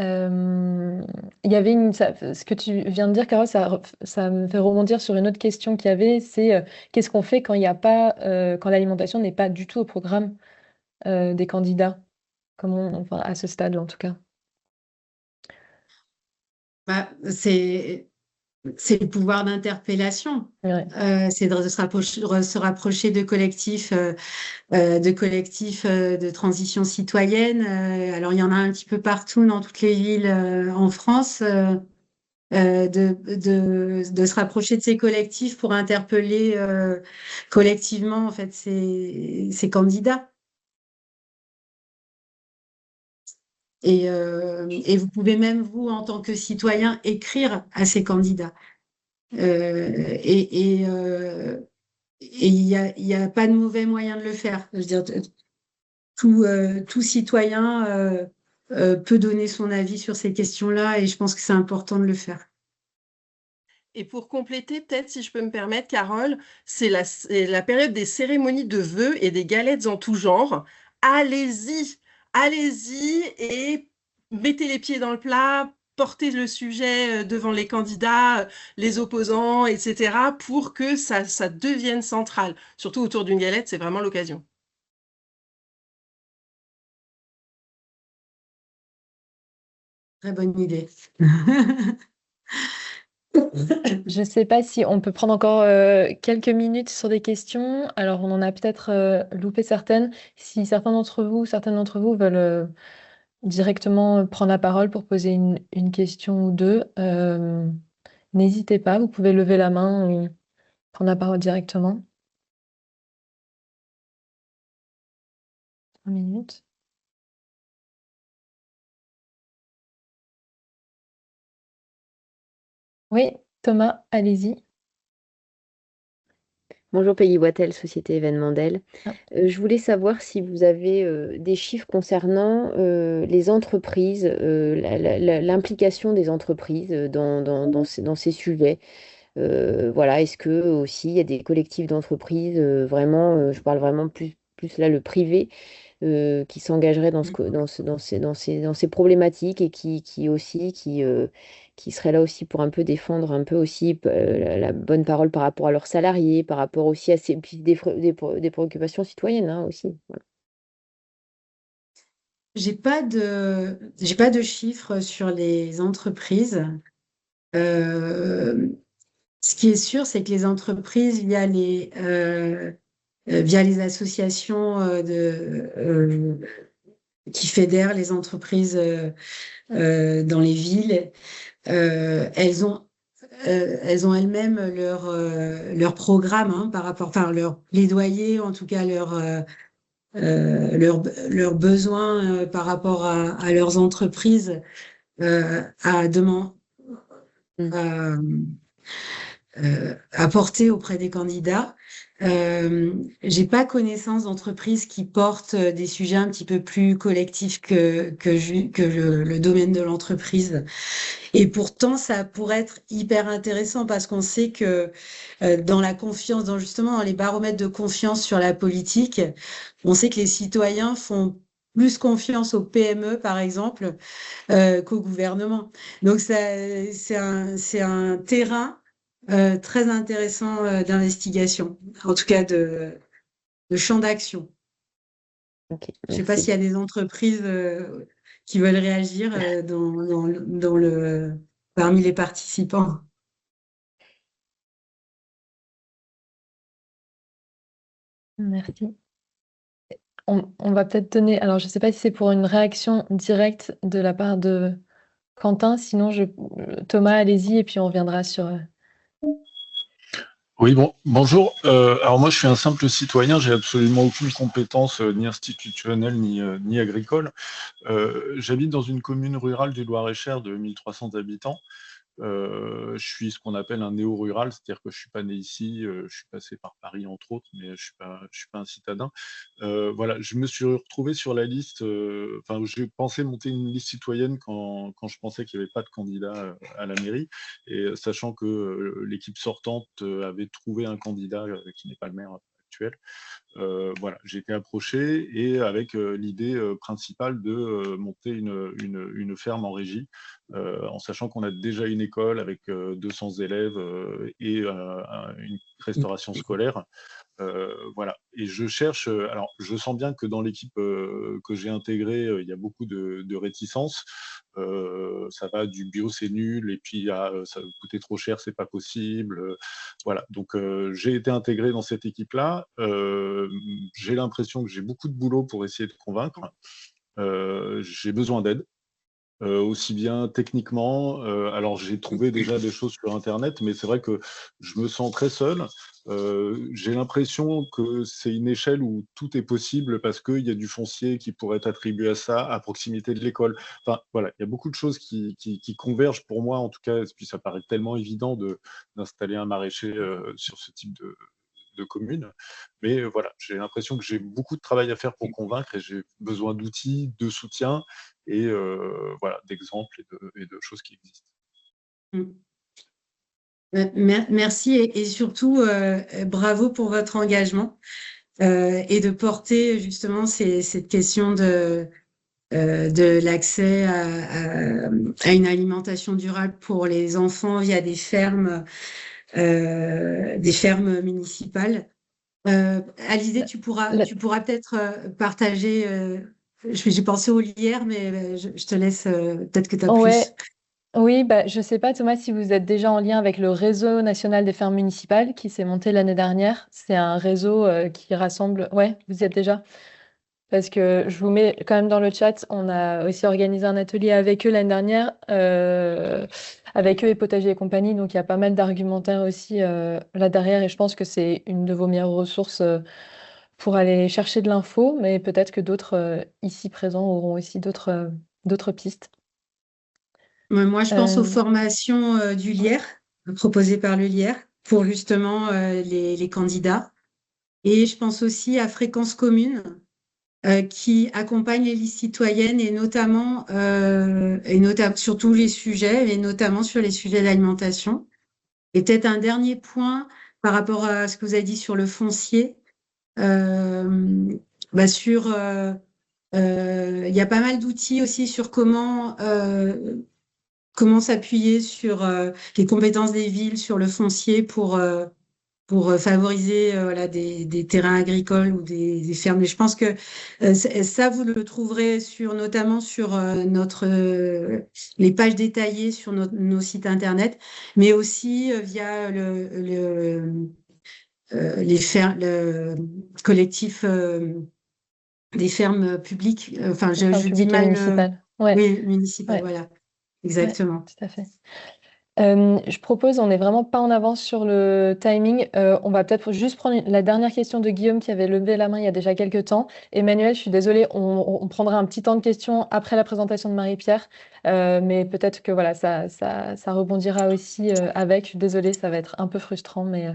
Euh, il y avait ce que tu viens de dire, Carole, ça me fait rebondir sur une autre question qu'il y avait, c'est qu'est-ce qu'on fait quand il y a pas, quand l'alimentation n'est pas du tout au programme des candidats, enfin, à ce stade en tout cas. Bah, c'est le pouvoir d'interpellation. Ouais. C'est de se rapprocher de collectifs de transition citoyenne. Alors, il y en a un petit peu partout dans toutes les villes en France. De se rapprocher de ces collectifs pour interpeller collectivement en fait ces candidats. Et vous pouvez même, vous, en tant que citoyen, écrire à ces candidats. Et il y a pas de mauvais moyen de le faire. Je veux dire, tout citoyen peut donner son avis sur ces questions-là et je pense que c'est important de le faire. Et pour compléter, peut-être, si je peux me permettre, Carole, c'est la période des cérémonies de vœux et des galettes en tout genre. Allez-y, allez-y et mettez les pieds dans le plat, portez le sujet devant les candidats, les opposants, etc., pour que ça devienne central. Surtout autour d'une galette, c'est vraiment l'occasion. Très bonne idée. Je ne sais pas si on peut prendre encore quelques minutes sur des questions. Alors, on en a peut-être loupé certaines. Si certaines d'entre vous veulent directement prendre la parole pour poser une question ou deux, n'hésitez pas. Vous pouvez lever la main ou prendre la parole directement. 3 minutes. Oui, Thomas, allez-y. Bonjour Peggy Wattel, Société Événementielle. Ah. Je voulais savoir si vous avez des chiffres concernant les entreprises, l'implication des entreprises dans ces sujets. Voilà, est-ce que aussi il y a des collectifs d'entreprises je parle vraiment plus là le privé, qui s'engagerait dans ces problématiques et qui serait là aussi pour un peu défendre un peu aussi la bonne parole par rapport à leurs salariés, par rapport aussi à puis des préoccupations citoyennes hein, aussi. Voilà. J'ai pas de chiffres sur les entreprises. Ce qui est sûr, c'est que les entreprises, via les associations qui fédèrent les entreprises dans les villes, elles ont elles-mêmes leur programme hein, par rapport, enfin leur plaidoyer, en tout cas leurs besoins par rapport à leurs entreprises à demander. À porter auprès des candidats. j'ai pas connaissance d'entreprises qui portent des sujets un petit peu plus collectifs que le domaine de l'entreprise. Et pourtant, ça pourrait être hyper intéressant parce qu'on sait que dans la confiance, justement dans les baromètres de confiance sur la politique, on sait que les citoyens font plus confiance aux PME, par exemple, qu'au gouvernement. Donc, c'est un terrain très intéressant d'investigation, en tout cas de champ d'action. Ok, Je ne sais pas merci. s'il y a des entreprises qui veulent réagir parmi les participants. Merci. On va peut-être donner, alors je ne sais pas si c'est pour une réaction directe de la part de Quentin, sinon Thomas, allez-y, et puis on reviendra sur... Oui, bonjour. Alors moi, je suis un simple citoyen, j'ai absolument aucune compétence ni institutionnelle ni agricole. J'habite dans une commune rurale du Loir-et-Cher de 1300 habitants. Je suis ce qu'on appelle un néo-rural, c'est-à-dire que je suis pas né ici, je suis passé par Paris entre autres, mais je suis pas un citadin. Voilà, je me suis retrouvé sur la liste. Enfin, j'ai pensé monter une liste citoyenne quand je pensais qu'il n'y avait pas de candidat à la mairie, et sachant que l'équipe sortante avait trouvé un candidat qui n'est pas le maire actuel. Voilà, j'ai été approché et avec l'idée principale de monter une ferme en régie, en sachant qu'on a déjà une école avec 200 élèves et une restauration scolaire. Voilà. Et je cherche. Alors, je sens bien que dans l'équipe que j'ai intégrée, il y a beaucoup de réticences. Ça va du bio, c'est nul, et puis ça va coûter trop cher, c'est pas possible. Voilà. Donc, j'ai été intégré dans cette équipe-là. J'ai l'impression que j'ai beaucoup de boulot pour essayer de convaincre. J'ai besoin d'aide. Aussi bien techniquement. Alors, j'ai trouvé déjà des choses sur Internet, mais c'est vrai que je me sens très seul. J'ai l'impression que c'est une échelle où tout est possible parce qu'il y a du foncier qui pourrait être attribué à ça, à proximité de l'école. Enfin, voilà, il y a beaucoup de choses qui convergent pour moi, en tout cas, et puis ça paraît tellement évident d'installer un maraîcher sur ce type de commune. Mais voilà, j'ai l'impression que j'ai beaucoup de travail à faire pour convaincre et j'ai besoin d'outils, de soutien et voilà, d'exemples et de choses qui existent. Mm. Merci et surtout bravo pour votre engagement et de porter justement cette question de l'accès à une alimentation durable pour les enfants via des fermes municipales. Alizé, tu pourras peut-être partager. J'ai pensé aux lierres, mais je te laisse. Peut-être que tu as plus. Ouais, oui, bah, je ne sais pas, Thomas, si vous êtes déjà en lien avec le réseau national des fermes municipales qui s'est monté l'année dernière. C'est un réseau qui rassemble... Ouais, vous y êtes déjà? Parce que je vous mets quand même dans le chat, on a aussi organisé un atelier avec eux l'année dernière, avec eux et Potager et compagnie. Donc il y a pas mal d'argumentaires aussi là derrière et je pense que c'est une de vos meilleures ressources pour aller chercher de l'info, mais peut-être que d'autres ici présents auront aussi d'autres pistes. Moi, je pense aux Euh, formations du LIER, proposées par le LIER, pour justement les candidats. Et je pense aussi à Fréquence Commune, qui accompagne les listes citoyennes et notamment sur tous les sujets, et notamment sur les sujets d'alimentation. Et peut-être un dernier point par rapport à ce que vous avez dit sur le foncier. Euh, il y a pas mal d'outils aussi sur comment s'appuyer sur les compétences des villes, sur le foncier pour favoriser voilà, des terrains agricoles ou des fermes. Mais je pense que ça, vous le trouverez notamment sur les pages détaillées sur nos sites internet, mais aussi via le collectif des fermes publiques. Enfin, Ferme je dis publique et mal. municipale. Ouais, Oui, municipal, ouais, voilà, ouais, exactement. tout à fait. Je propose, on n'est vraiment pas en avance sur le timing. On va peut-être juste prendre la dernière question de Guillaume qui avait levé la main il y a déjà quelques temps. Emmanuel, je suis désolée, on prendra un petit temps de questions après la présentation de Marie-Pierre, mais peut-être que voilà, ça rebondira aussi avec. Je suis désolée, ça va être un peu frustrant, mais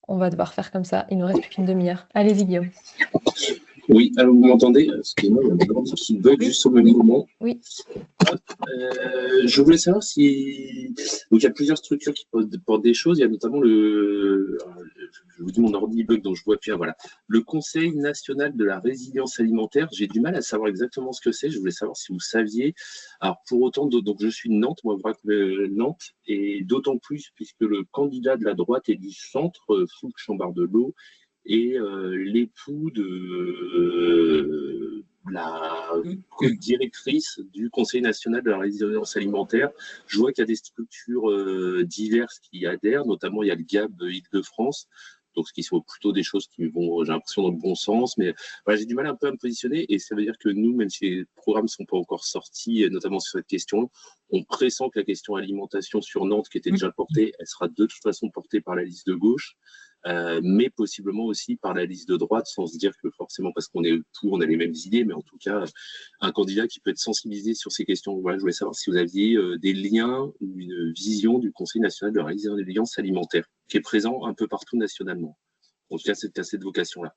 on va devoir faire comme ça. Il ne nous reste plus qu'une demi-heure. Allez-y, Guillaume. Oui, alors vous m'entendez? Excusez-moi, il y a un ordi qui bug juste au même moment. Oui. Je voulais savoir si... Donc, il y a plusieurs structures qui portent des choses. Il y a notamment je vous dis mon ordi bug, donc je vois bien, voilà. Le Conseil national de la résilience alimentaire. J'ai du mal à savoir exactement ce que c'est. Je voulais savoir si vous saviez. Alors, pour autant, donc je suis de Nantes, moi, Nantes, et d'autant plus puisque le candidat de la droite et du centre, Fouque Chambard-Delot, et l'époux de la directrice du Conseil national de la résilience alimentaire. Je vois qu'il y a des structures diverses qui adhèrent, notamment il y a le GAB Île-de-France, donc ce qui sont plutôt des choses qui vont, j'ai l'impression, dans le bon sens, mais voilà, j'ai du mal un peu à me positionner, et ça veut dire que nous, même si les programmes ne sont pas encore sortis, notamment sur cette question, on pressent que la question alimentation sur Nantes, qui était déjà portée, elle sera de toute façon portée par la liste de gauche. Mais possiblement aussi par la liste de droite, sans se dire que forcément parce qu'on est pour, on a les mêmes idées, mais en tout cas, un candidat qui peut être sensibilisé sur ces questions. Voilà, je voulais savoir si vous aviez des liens ou une vision du Conseil national de la résilience alimentaire, qui est présent un peu partout nationalement. En tout cas, c'est à cette vocation-là.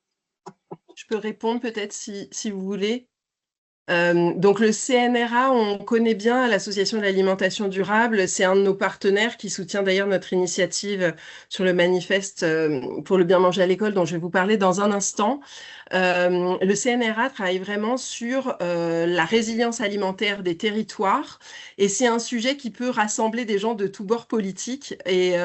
Je peux répondre peut-être si vous voulez. Donc le CNRA, on connaît bien l'Association de l'alimentation durable, c'est un de nos partenaires qui soutient d'ailleurs notre initiative sur le manifeste pour le bien manger à l'école dont je vais vous parler dans un instant. Le CNRA travaille vraiment sur la résilience alimentaire des territoires et c'est un sujet qui peut rassembler des gens de tous bords politiques et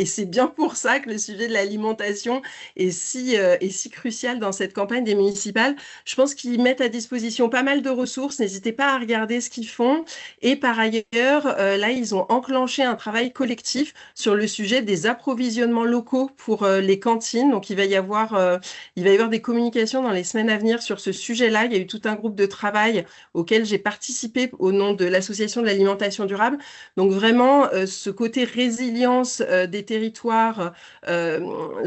c'est bien pour ça que le sujet de l'alimentation est si crucial dans cette campagne des municipales. Je pense qu'ils mettent à disposition pas mal de ressources, n'hésitez pas à regarder ce qu'ils font. Et par ailleurs, là, ils ont enclenché un travail collectif sur le sujet des approvisionnements locaux pour les cantines. Donc, il va y avoir des communications dans les semaines à venir sur ce sujet-là. Il y a eu tout un groupe de travail auquel j'ai participé au nom de l'Association de l'alimentation durable. Donc, vraiment, ce côté résilience des territoires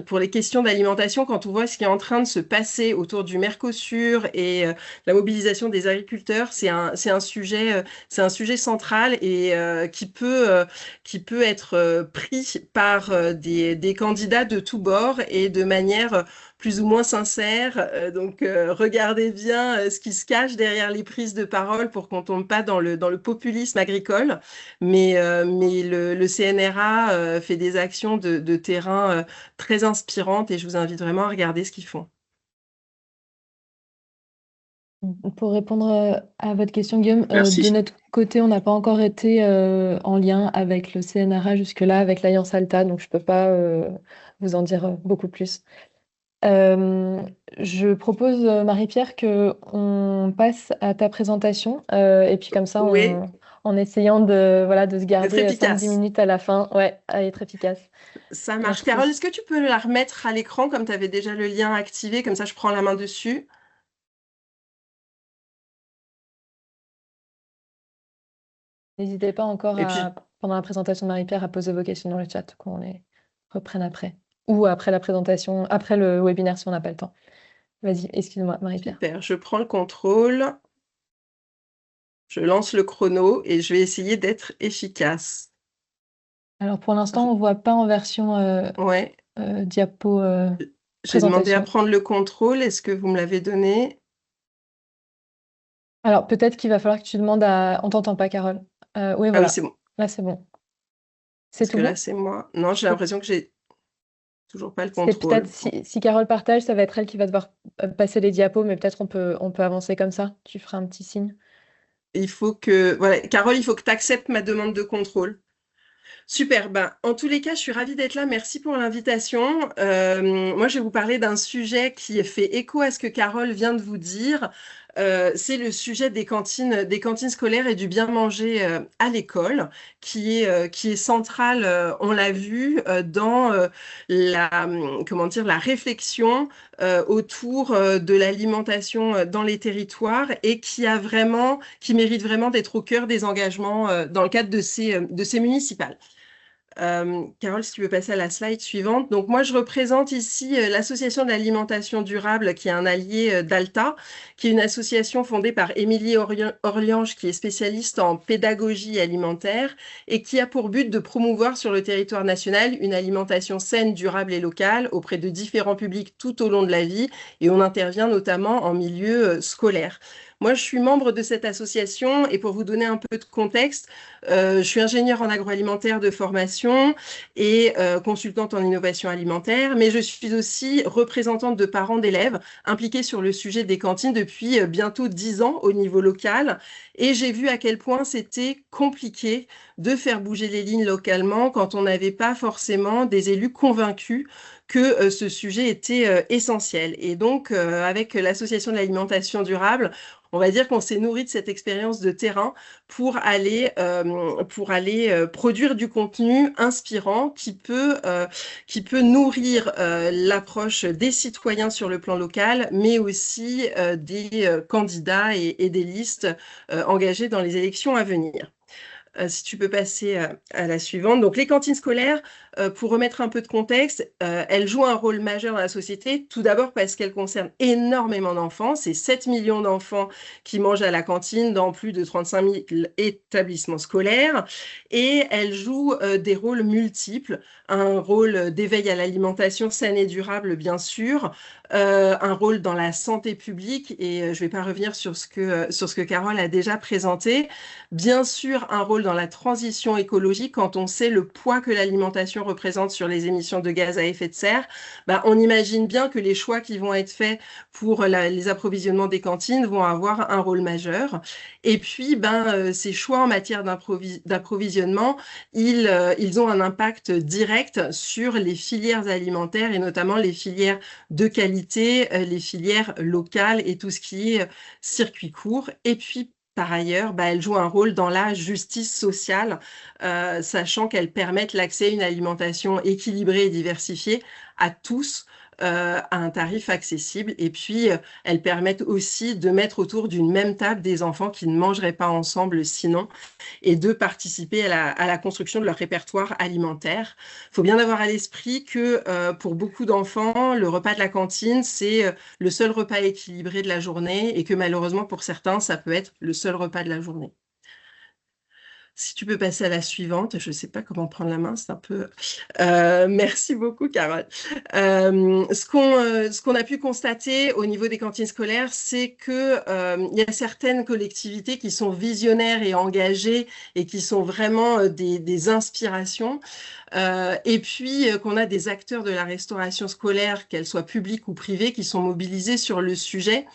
pour les questions d'alimentation, quand on voit ce qui est en train de se passer autour du Mercosur et la mobilisation des agriculteurs, c'est un sujet central et qui peut être pris par des candidats de tous bords et de manière plus ou moins sincère. Donc, regardez bien ce qui se cache derrière les prises de parole pour qu'on ne tombe pas dans le populisme agricole. Mais le CNRA fait des actions de terrain très inspirantes et je vous invite vraiment à regarder ce qu'ils font. Pour répondre à votre question, Guillaume, Merci. de notre côté, on n'a pas encore été en lien avec le CNRA jusque-là, avec l'Alliance Alta, donc je ne peux pas vous en dire beaucoup plus. Je propose, Marie-Pierre, qu'on passe à ta présentation et puis comme ça, Oui. en essayant de se garder efficace. 5-10 minutes à la fin, ouais, à être efficace. Ça marche. Merci. Carole, est-ce que tu peux la remettre à l'écran comme tu avais déjà le lien activé, comme ça je prends la main dessus? N'hésitez pas encore Et puis, pendant la présentation de Marie-Pierre à poser vos questions dans le chat, qu'on les reprenne après. Ou après la présentation, après le webinaire si on n'a pas le temps. Vas-y, excuse-moi, Marie-Pierre. super, je prends le contrôle, je lance le chrono et je vais essayer d'être efficace. Alors pour l'instant, on ne voit pas en version Ouais, diapo j'ai demandé à présentation. prendre le contrôle. Est-ce que vous me l'avez donné? Alors peut-être qu'il va falloir que tu demandes à... On t'entend pas, Carole. Oui, Ah voilà. oui, c'est bon. Là, c'est bon. C'est Parce tout que bon? là, c'est moi. Non, j'ai l'impression que j'ai toujours pas le C'est contrôle. peut-être si Carole partage, ça va être elle qui va devoir passer les diapos, mais peut-être on peut avancer comme ça. Tu feras un petit signe. Il faut que... Voilà, Carole, il faut que tu acceptes ma demande de contrôle. Super, ben, en tous les cas, je suis ravie d'être là. Merci pour l'invitation. Moi, je vais vous parler d'un sujet qui fait écho à ce que Carole vient de vous dire. C'est le sujet des cantines scolaires et du bien manger à l'école, qui est central, on l'a vu, dans la réflexion autour de l'alimentation dans les territoires et qui mérite vraiment d'être au cœur des engagements dans le cadre de ces municipales. Carole, si tu veux passer à la slide suivante. Donc moi, je représente ici l'association de l'alimentation durable, qui est un allié d'Alta, qui est une association fondée par Émilie Orliange, qui est spécialiste en pédagogie alimentaire et qui a pour but de promouvoir sur le territoire national une alimentation saine, durable et locale auprès de différents publics tout au long de la vie. Et on intervient notamment en milieu scolaire. Moi, je suis membre de cette association et pour vous donner un peu de contexte, je suis ingénieure en agroalimentaire de formation et consultante en innovation alimentaire, mais je suis aussi représentante de parents d'élèves impliqués sur le sujet des cantines depuis bientôt 10 ans au niveau local. Et j'ai vu à quel point c'était compliqué de faire bouger les lignes localement quand on n'avait pas forcément des élus convaincus que ce sujet était essentiel. Et donc, avec l'association de l'alimentation durable, on va dire qu'on s'est nourri de cette expérience de terrain pour aller produire du contenu inspirant qui peut nourrir l'approche des citoyens sur le plan local, mais aussi des candidats et des listes engagées dans les élections à venir. Si tu peux passer à la suivante. Donc, les cantines scolaires, pour remettre un peu de contexte, elles jouent un rôle majeur dans la société. Tout d'abord parce qu'elles concernent énormément d'enfants. C'est 7 millions d'enfants qui mangent à la cantine dans plus de 35 000 établissements scolaires. Et elles jouent des rôles multiples. Un rôle d'éveil à l'alimentation saine et durable, bien sûr. Un rôle dans la santé publique. Et je ne vais pas revenir sur ce que Carole a déjà présenté. Bien sûr, un rôle dans la transition écologique. Quand on sait le poids que l'alimentation représente sur les émissions de gaz à effet de serre, on imagine bien que les choix qui vont être faits pour les approvisionnements des cantines vont avoir un rôle majeur. Et puis, ces choix en matière d'approvisionnement, ils ont un impact direct sur les filières alimentaires et notamment les filières de qualité, les filières locales et tout ce qui est circuit court. Et puis, par ailleurs, elles jouent un rôle dans la justice sociale, sachant qu'elles permettent l'accès à une alimentation équilibrée et diversifiée à tous, à un tarif accessible. Et puis, elles permettent aussi de mettre autour d'une même table des enfants qui ne mangeraient pas ensemble sinon, et de participer à la construction de leur répertoire alimentaire. Il faut bien avoir à l'esprit que pour beaucoup d'enfants, le repas de la cantine, c'est le seul repas équilibré de la journée et que malheureusement pour certains, ça peut être le seul repas de la journée. Si tu peux passer à la suivante, je ne sais pas comment prendre la main, c'est un peu... merci beaucoup, Carole. Ce qu'on a pu constater au niveau des cantines scolaires, c'est qu'il y a certaines collectivités qui sont visionnaires et engagées et qui sont vraiment des inspirations. Et puis qu'on a des acteurs de la restauration scolaire, qu'elles soient publiques ou privées, qui sont mobilisés sur le sujet.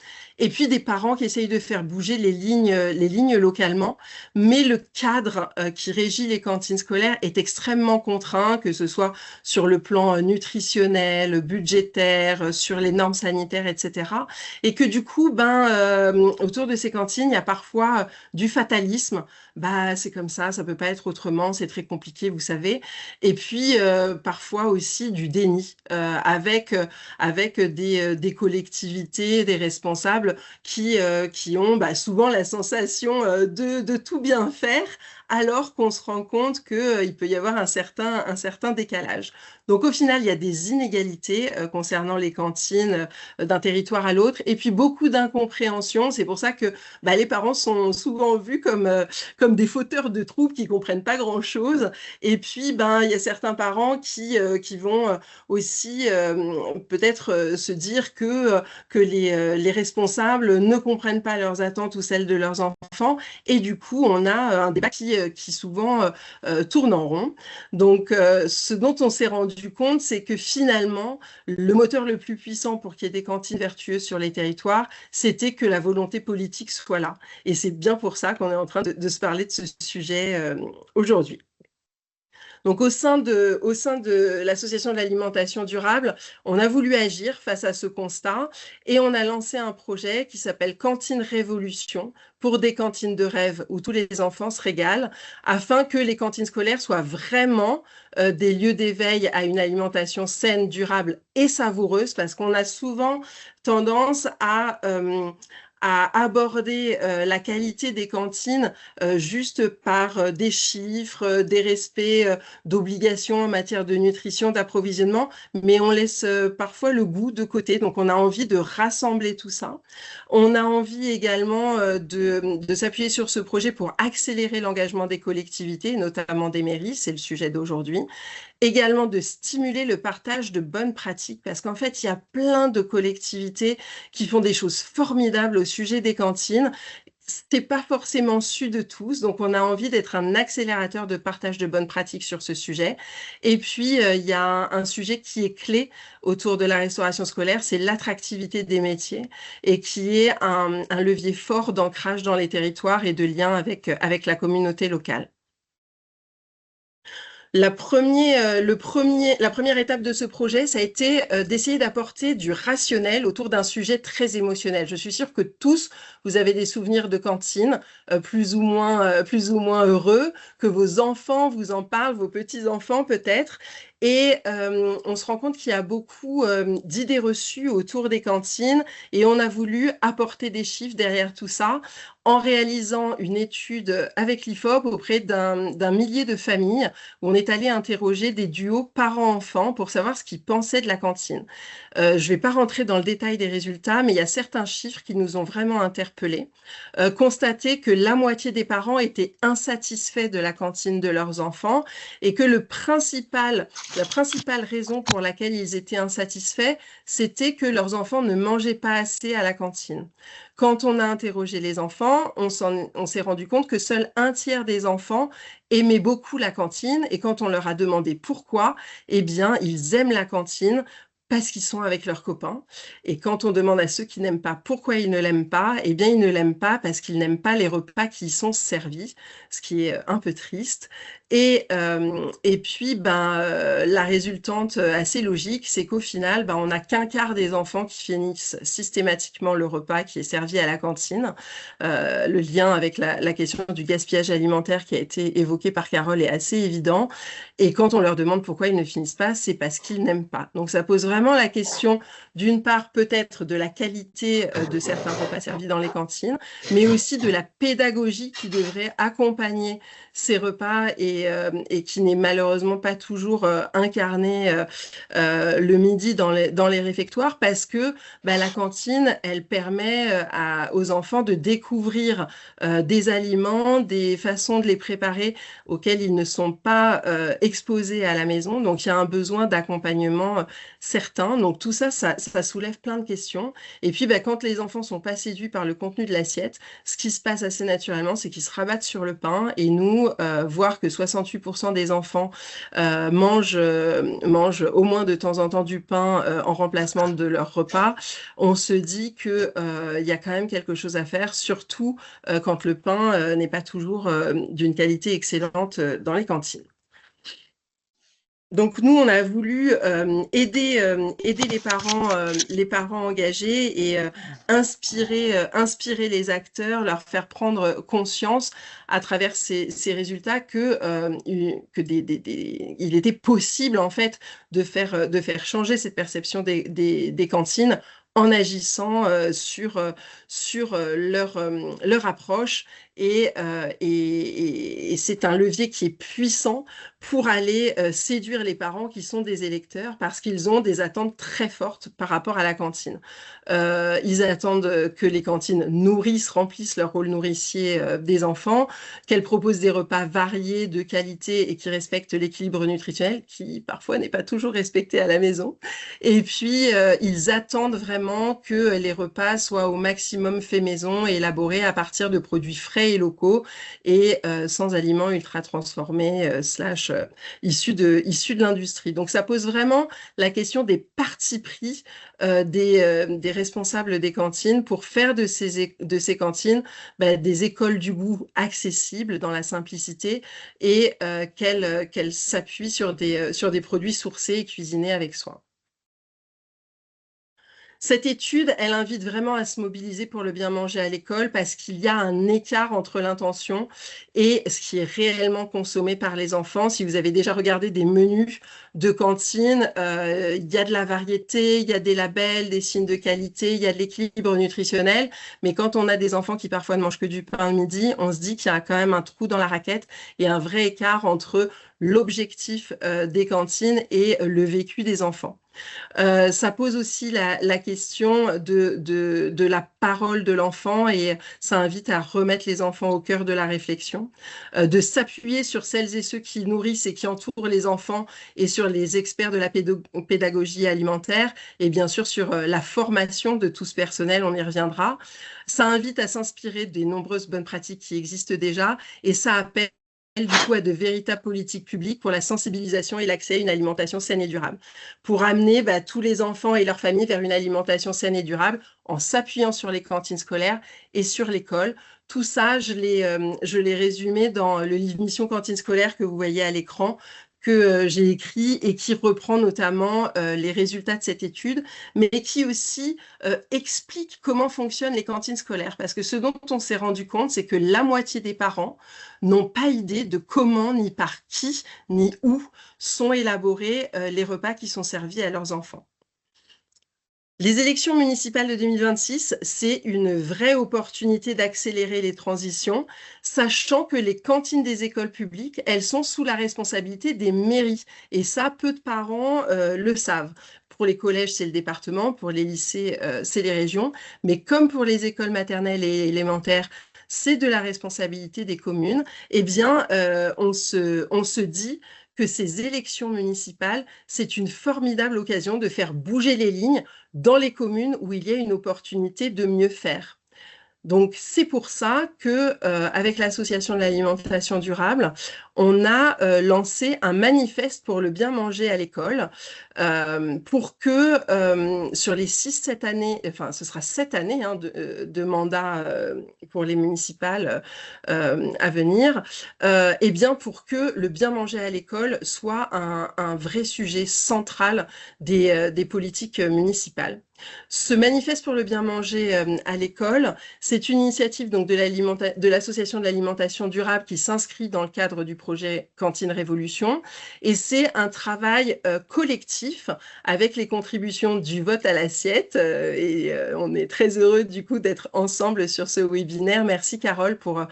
Et puis des parents qui essayent de faire bouger les lignes localement. Mais le cadre qui régit les cantines scolaires est extrêmement contraint, que ce soit sur le plan nutritionnel, budgétaire, sur les normes sanitaires, etc. Et que du coup, autour de ces cantines, il y a parfois du fatalisme. C'est comme ça peut pas être autrement, c'est très compliqué, vous savez. Et puis, parfois aussi du déni avec des collectivités, des responsables qui ont souvent la sensation de tout bien faire, alors qu'on se rend compte qu'il peut y avoir un certain décalage. Donc au final, il y a des inégalités concernant les cantines d'un territoire à l'autre, et puis beaucoup d'incompréhension. C'est pour ça que les parents sont souvent vus comme des fauteurs de troubles qui comprennent pas grand-chose. Et puis, il y a certains parents qui vont aussi peut-être se dire que les responsables ne comprennent pas leurs attentes ou celles de leurs enfants. Et du coup, on a un débat qui souvent tourne en rond. Donc, ce dont on s'est rendu compte, c'est que finalement, le moteur le plus puissant pour qu'il y ait des cantines vertueuses sur les territoires, c'était que la volonté politique soit là. Et c'est bien pour ça qu'on est en train de se parler de ce sujet aujourd'hui. Donc, au sein de l'association de l'alimentation durable, on a voulu agir face à ce constat et on a lancé un projet qui s'appelle Cantine Révolution pour des cantines de rêve où tous les enfants se régalent, afin que les cantines scolaires soient vraiment des lieux d'éveil à une alimentation saine, durable et savoureuse, parce qu'on a souvent tendance à à aborder la qualité des cantines juste par des chiffres, des respects d'obligations en matière de nutrition, d'approvisionnement, mais on laisse parfois le goût de côté. Donc, on a envie de rassembler tout ça. On a envie également de s'appuyer sur ce projet pour accélérer l'engagement des collectivités, notamment des mairies, c'est le sujet d'aujourd'hui. Également de stimuler le partage de bonnes pratiques, parce qu'en fait, il y a plein de collectivités qui font des choses formidables au sujet des cantines. C'est pas forcément su de tous, donc on a envie d'être un accélérateur de partage de bonnes pratiques sur ce sujet. Et puis, il y a un sujet qui est clé autour de la restauration scolaire, c'est l'attractivité des métiers et qui est un levier fort d'ancrage dans les territoires et de lien avec la communauté locale. La première étape de ce projet, ça a été d'essayer d'apporter du rationnel autour d'un sujet très émotionnel. Je suis sûre que tous, vous avez des souvenirs de cantine, plus ou moins heureux, que vos enfants vous en parlent, vos petits-enfants peut-être. Et on se rend compte qu'il y a beaucoup d'idées reçues autour des cantines et on a voulu apporter des chiffres derrière tout ça en réalisant une étude avec l'IFOP auprès d'un millier de familles où on est allé interroger des duos parents-enfants pour savoir ce qu'ils pensaient de la cantine. Je ne vais pas rentrer dans le détail des résultats, mais il y a certains chiffres qui nous ont vraiment interpellés. Constater que la moitié des parents étaient insatisfaits de la cantine de leurs enfants et que la principale raison pour laquelle ils étaient insatisfaits, c'était que leurs enfants ne mangeaient pas assez à la cantine. Quand on a interrogé les enfants, on s'est rendu compte que seul un tiers des enfants aimaient beaucoup la cantine et quand on leur a demandé pourquoi, eh bien, ils aiment la cantine parce qu'ils sont avec leurs copains. Et quand on demande à ceux qui n'aiment pas pourquoi ils ne l'aiment pas, eh bien, ils ne l'aiment pas parce qu'ils n'aiment pas les repas qui y sont servis, ce qui est un peu triste. Et puis, la résultante assez logique, c'est qu'au final, on n'a qu'un quart des enfants qui finissent systématiquement le repas qui est servi à la cantine. Le lien avec la question du gaspillage alimentaire qui a été évoqué par Carole est assez évident. Et quand on leur demande pourquoi ils ne finissent pas, c'est parce qu'ils n'aiment pas. Donc, ça pose vraiment la question, d'une part, peut-être de la qualité de certains repas servis dans les cantines, mais aussi de la pédagogie qui devrait accompagner ces repas et qui n'est malheureusement pas toujours incarnée le midi dans les réfectoires parce que la cantine, elle permet aux enfants de découvrir des aliments, des façons de les préparer auxquels ils ne sont pas exposés à la maison. Donc, il y a un besoin d'accompagnement certain. Donc, tout ça, ça soulève plein de questions. Et puis, quand les enfants sont pas séduits par le contenu de l'assiette, ce qui se passe assez naturellement, c'est qu'ils se rabattent sur le pain et nous, voir que 68% des enfants mangent au moins de temps en temps du pain en remplacement de leur repas, on se dit qu'il y a quand même quelque chose à faire, surtout quand le pain n'est pas toujours d'une qualité excellente dans les cantines. Donc nous, on a voulu aider les parents engagés et inspirer les acteurs, leur faire prendre conscience à travers ces résultats il était possible en fait de faire changer cette perception des cantines en agissant sur leur approche et c'est un levier qui est puissant pour aller séduire les parents qui sont des électeurs parce qu'ils ont des attentes très fortes par rapport à la cantine. Ils attendent que les cantines remplissent leur rôle nourricier des enfants, qu'elles proposent des repas variés, de qualité et qui respectent l'équilibre nutritionnel qui parfois n'est pas toujours respecté à la maison. Et puis, ils attendent vraiment que les repas soient au maximum faits maison et élaborés à partir de produits frais et locaux et sans aliments ultra transformés issus de l'industrie. Donc, ça pose vraiment la question des partis pris des responsables des cantines pour faire de ces cantines des écoles du goût accessibles dans la simplicité et qu'elles s'appuient sur des produits sourcés et cuisinés avec soin. Cette étude, elle invite vraiment à se mobiliser pour le bien manger à l'école parce qu'il y a un écart entre l'intention et ce qui est réellement consommé par les enfants. Si vous avez déjà regardé des menus de cantine, il y a de la variété, il y a des labels, des signes de qualité, il y a de l'équilibre nutritionnel. Mais quand on a des enfants qui parfois ne mangent que du pain le midi, on se dit qu'il y a quand même un trou dans la raquette et un vrai écart entre l'objectif des cantines et le vécu des enfants. Ça pose aussi la question de la parole de l'enfant et ça invite à remettre les enfants au cœur de la réflexion, de s'appuyer sur celles et ceux qui nourrissent et qui entourent les enfants et sur les experts de la pédagogie alimentaire et bien sûr sur la formation de tout ce personnel, on y reviendra. Ça invite à s'inspirer des nombreuses bonnes pratiques qui existent déjà et ça appelle du coup à de véritables politiques publiques pour la sensibilisation et l'accès à une alimentation saine et durable, pour amener tous les enfants et leurs familles vers une alimentation saine et durable en s'appuyant sur les cantines scolaires et sur l'école. Tout ça, je l'ai résumé dans le livre Mission cantine scolaire que vous voyez à l'écran, que j'ai écrit et qui reprend notamment les résultats de cette étude, mais qui aussi explique comment fonctionnent les cantines scolaires. Parce que ce dont on s'est rendu compte, c'est que la moitié des parents n'ont pas idée de comment, ni par qui, ni où sont élaborés les repas qui sont servis à leurs enfants. Les élections municipales de 2026, c'est une vraie opportunité d'accélérer les transitions, sachant que les cantines des écoles publiques, elles sont sous la responsabilité des mairies. Et ça, peu de parents le savent. Pour les collèges, c'est le département, pour les lycées, c'est les régions. Mais comme pour les écoles maternelles et élémentaires, c'est de la responsabilité des communes, eh bien, on se dit que ces élections municipales, c'est une formidable occasion de faire bouger les lignes dans les communes où il y a une opportunité de mieux faire. Donc, c'est pour ça que, avec l'association de l'alimentation durable, on a lancé un manifeste pour le bien manger à l'école, pour que sur les 6-7 années, enfin, ce sera 7 années de mandat pour les municipales à venir, et bien pour que le bien manger à l'école soit un vrai sujet central des politiques municipales. Ce manifeste pour le bien manger à l'école, c'est une initiative donc de l'association de l'alimentation durable qui s'inscrit dans le cadre du projet Cantine Révolution et c'est un travail collectif avec les contributions du vote à l'assiette et on est très heureux du coup d'être ensemble sur ce webinaire. Merci Carole pour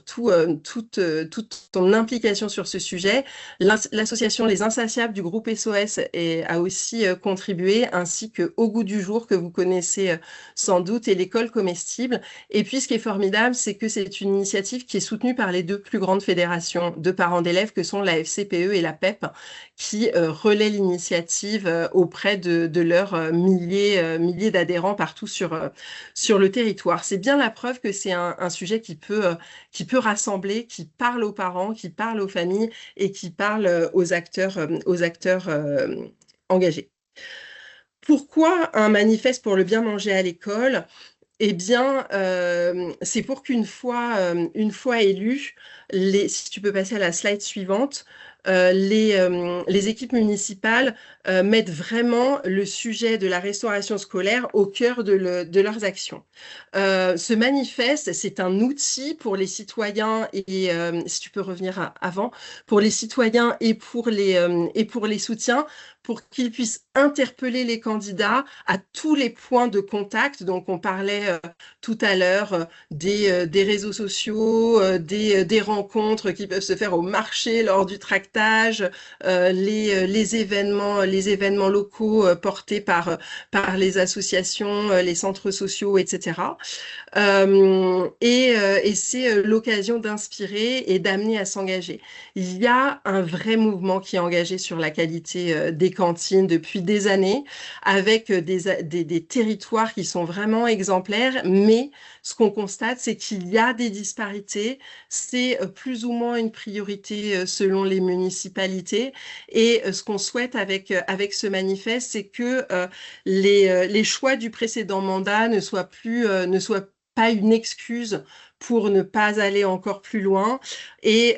toute ton implication sur ce sujet. L'association Les Insatiables du groupe SOS a aussi contribué ainsi que Au goût du jour que vous connaissez sans doute et l'école comestible. Et puis ce qui est formidable, c'est que c'est une initiative qui est soutenue par les deux plus grandes fédérations de parents d'élèves que sont la FCPE et la PEP qui relaient l'initiative auprès de leurs milliers d'adhérents partout sur le territoire. C'est bien la preuve que c'est un sujet qui peut rassembler, qui parle aux parents, qui parle aux familles et qui parle aux acteurs engagés. Pourquoi un manifeste pour le bien manger à l'école? Eh bien, c'est pour qu'une fois élus, si tu peux passer à la slide suivante, les équipes municipales mettent vraiment le sujet de la restauration scolaire au cœur de leurs actions. Ce manifeste, c'est un outil pour les citoyens et, si tu peux revenir avant, pour les citoyens et pour les soutiens, pour qu'ils puissent interpeller les candidats à tous les points de contact. Donc, on parlait tout à l'heure des réseaux sociaux, des rencontres qui peuvent se faire au marché lors du tractage, les événements locaux portés par les associations, les centres sociaux, etc. Et c'est l'occasion d'inspirer et d'amener à s'engager. Il y a un vrai mouvement qui est engagé sur la qualité des cantines depuis des années, avec des territoires qui sont vraiment exemplaires, mais ce qu'on constate, c'est qu'il y a des disparités, c'est plus ou moins une priorité selon les municipalités, et ce qu'on souhaite avec ce manifeste, c'est que les choix du précédent mandat ne soient pas une excuse pour ne pas aller encore plus loin et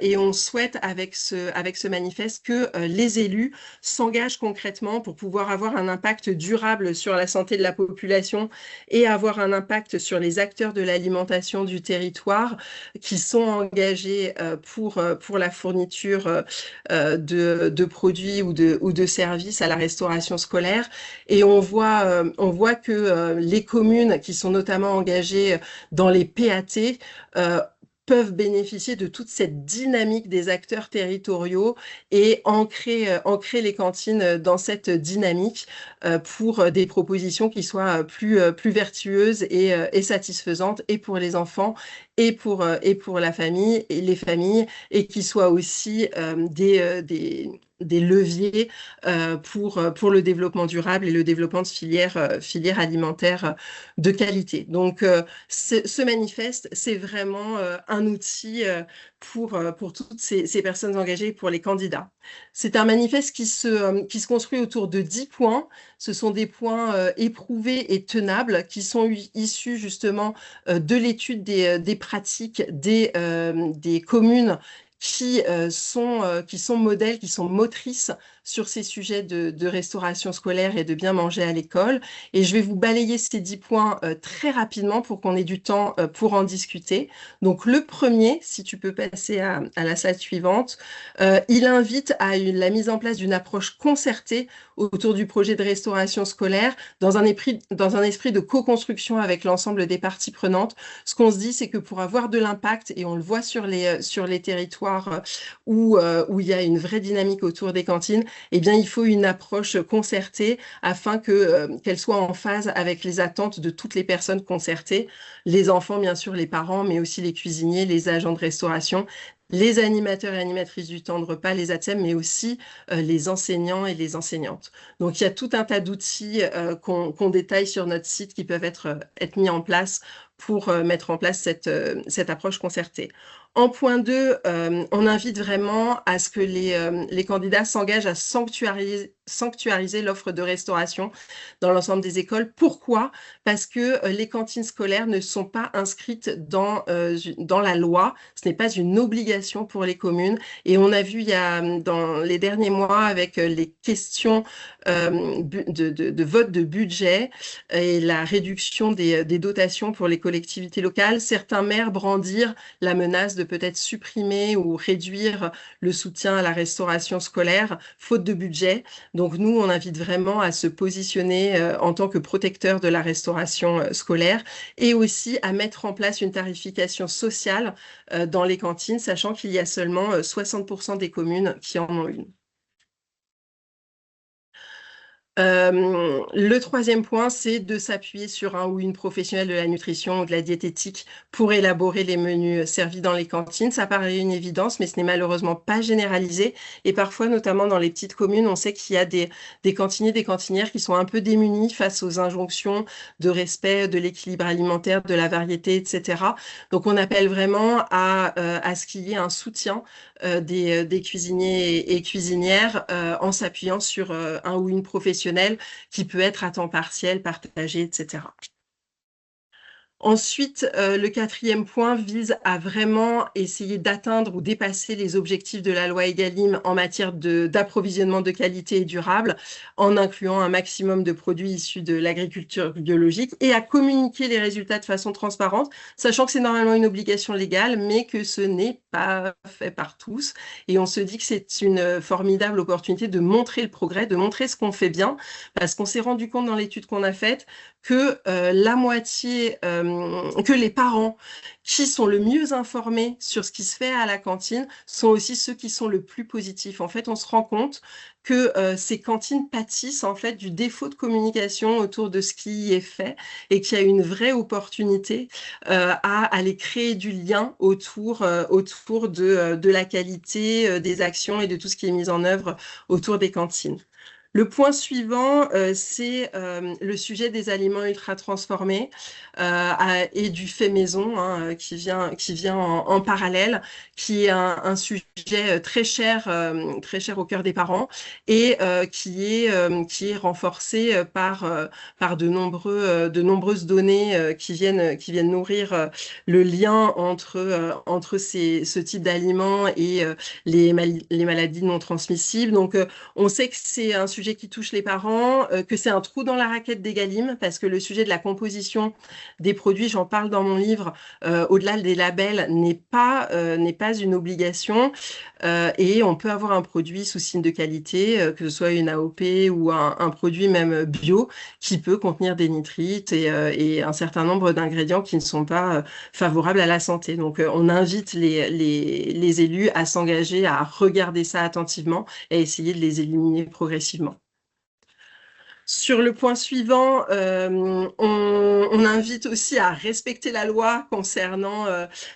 et on souhaite avec ce manifeste que les élus s'engagent concrètement pour pouvoir avoir un impact durable sur la santé de la population et avoir un impact sur les acteurs de l'alimentation du territoire qui sont engagés pour la fourniture de produits ou de services à la restauration scolaire. Et on voit que les communes qui sont notamment engagées dans les PAT peuvent bénéficier de toute cette dynamique des acteurs territoriaux et ancrer les cantines dans cette dynamique pour des propositions qui soient plus vertueuses et satisfaisantes et pour les enfants et pour la famille et les familles et qui soient aussi des leviers pour le développement durable et le développement de filières alimentaires de qualité. Donc, ce manifeste, c'est vraiment un outil pour toutes ces personnes engagées, pour les candidats. C'est un manifeste qui se construit autour de 10 points. Ce sont des points éprouvés et tenables qui sont issus justement de l'étude des pratiques des communes qui sont modèles, qui sont motrices sur ces sujets de restauration scolaire et de bien manger à l'école. Et je vais vous balayer ces 10 points très rapidement pour qu'on ait du temps pour en discuter. Donc le premier, si tu peux passer à la slide suivante, il invite à la mise en place d'une approche concertée autour du projet de restauration scolaire dans un esprit de co-construction avec l'ensemble des parties prenantes. Ce qu'on se dit, c'est que pour avoir de l'impact, et on le voit sur les territoires où il y a une vraie dynamique autour des cantines, eh bien, il faut une approche concertée afin qu'elle soit en phase avec les attentes de toutes les personnes concertées, les enfants, bien sûr, les parents, mais aussi les cuisiniers, les agents de restauration, les animateurs et animatrices du temps de repas, les ATSEM, mais aussi les enseignants et les enseignantes. Donc, il y a tout un tas d'outils qu'on détaille sur notre site qui peuvent être mis en place pour mettre en place cette approche concertée. En point 2, on invite vraiment à ce que les candidats s'engagent à sanctuariser l'offre de restauration dans l'ensemble des écoles. Pourquoi? Parce que les cantines scolaires ne sont pas inscrites dans la loi. Ce n'est pas une obligation pour les communes. Et on a vu dans les derniers mois avec les questions de vote de budget et la réduction des dotations pour les collectivités locales, certains maires brandirent la menace de peut-être supprimer ou réduire le soutien à la restauration scolaire, faute de budget. Donc nous, on invite vraiment à se positionner en tant que protecteur de la restauration scolaire et aussi à mettre en place une tarification sociale dans les cantines, sachant qu'il y a seulement 60% des communes qui en ont une. Le troisième point, c'est de s'appuyer sur un ou une professionnelle de la nutrition ou de la diététique pour élaborer les menus servis dans les cantines. Ça paraît une évidence, mais ce n'est malheureusement pas généralisé. Et parfois, notamment dans les petites communes, on sait qu'il y a des cantiniers, des cantinières qui sont un peu démunis face aux injonctions de respect de l'équilibre alimentaire, de la variété, etc. Donc, on appelle vraiment à ce qu'il y ait un soutien des cuisiniers et cuisinières en s'appuyant sur un ou une professionnelle qui peut être à temps partiel, partagé, etc. Ensuite, le quatrième point vise à vraiment essayer d'atteindre ou dépasser les objectifs de la loi Egalim en matière d'approvisionnement de qualité et durable, en incluant un maximum de produits issus de l'agriculture biologique et à communiquer les résultats de façon transparente, sachant que c'est normalement une obligation légale, mais que ce n'est pas fait par tous. Et on se dit que c'est une formidable opportunité de montrer le progrès, de montrer ce qu'on fait bien, parce qu'on s'est rendu compte dans l'étude qu'on a faite que la moitié, que les parents qui sont le mieux informés sur ce qui se fait à la cantine sont aussi ceux qui sont le plus positifs. En fait, on se rend compte que ces cantines pâtissent en fait du défaut de communication autour de ce qui y est fait et qu'il y a une vraie opportunité à aller créer du lien autour de la qualité des actions et de tout ce qui est mis en œuvre autour des cantines. Le point suivant, c'est le sujet des aliments ultra transformés et du fait maison qui vient en parallèle, qui est un sujet très cher au cœur des parents et qui est renforcé par de nombreuses données qui viennent nourrir le lien entre ce type d'aliments et les maladies non transmissibles. Donc, on sait que c'est un sujet qui touche les parents, que c'est un trou dans la raquette d'Egalim, parce que le sujet de la composition des produits, j'en parle dans mon livre, au-delà des labels, n'est pas une obligation. Et on peut avoir un produit sous signe de qualité, que ce soit une AOP ou un produit même bio, qui peut contenir des nitrites et un certain nombre d'ingrédients qui ne sont pas favorables à la santé. Donc, on invite les élus à s'engager, à regarder ça attentivement et à essayer de les éliminer progressivement. Sur le point suivant, on invite aussi à respecter la loi concernant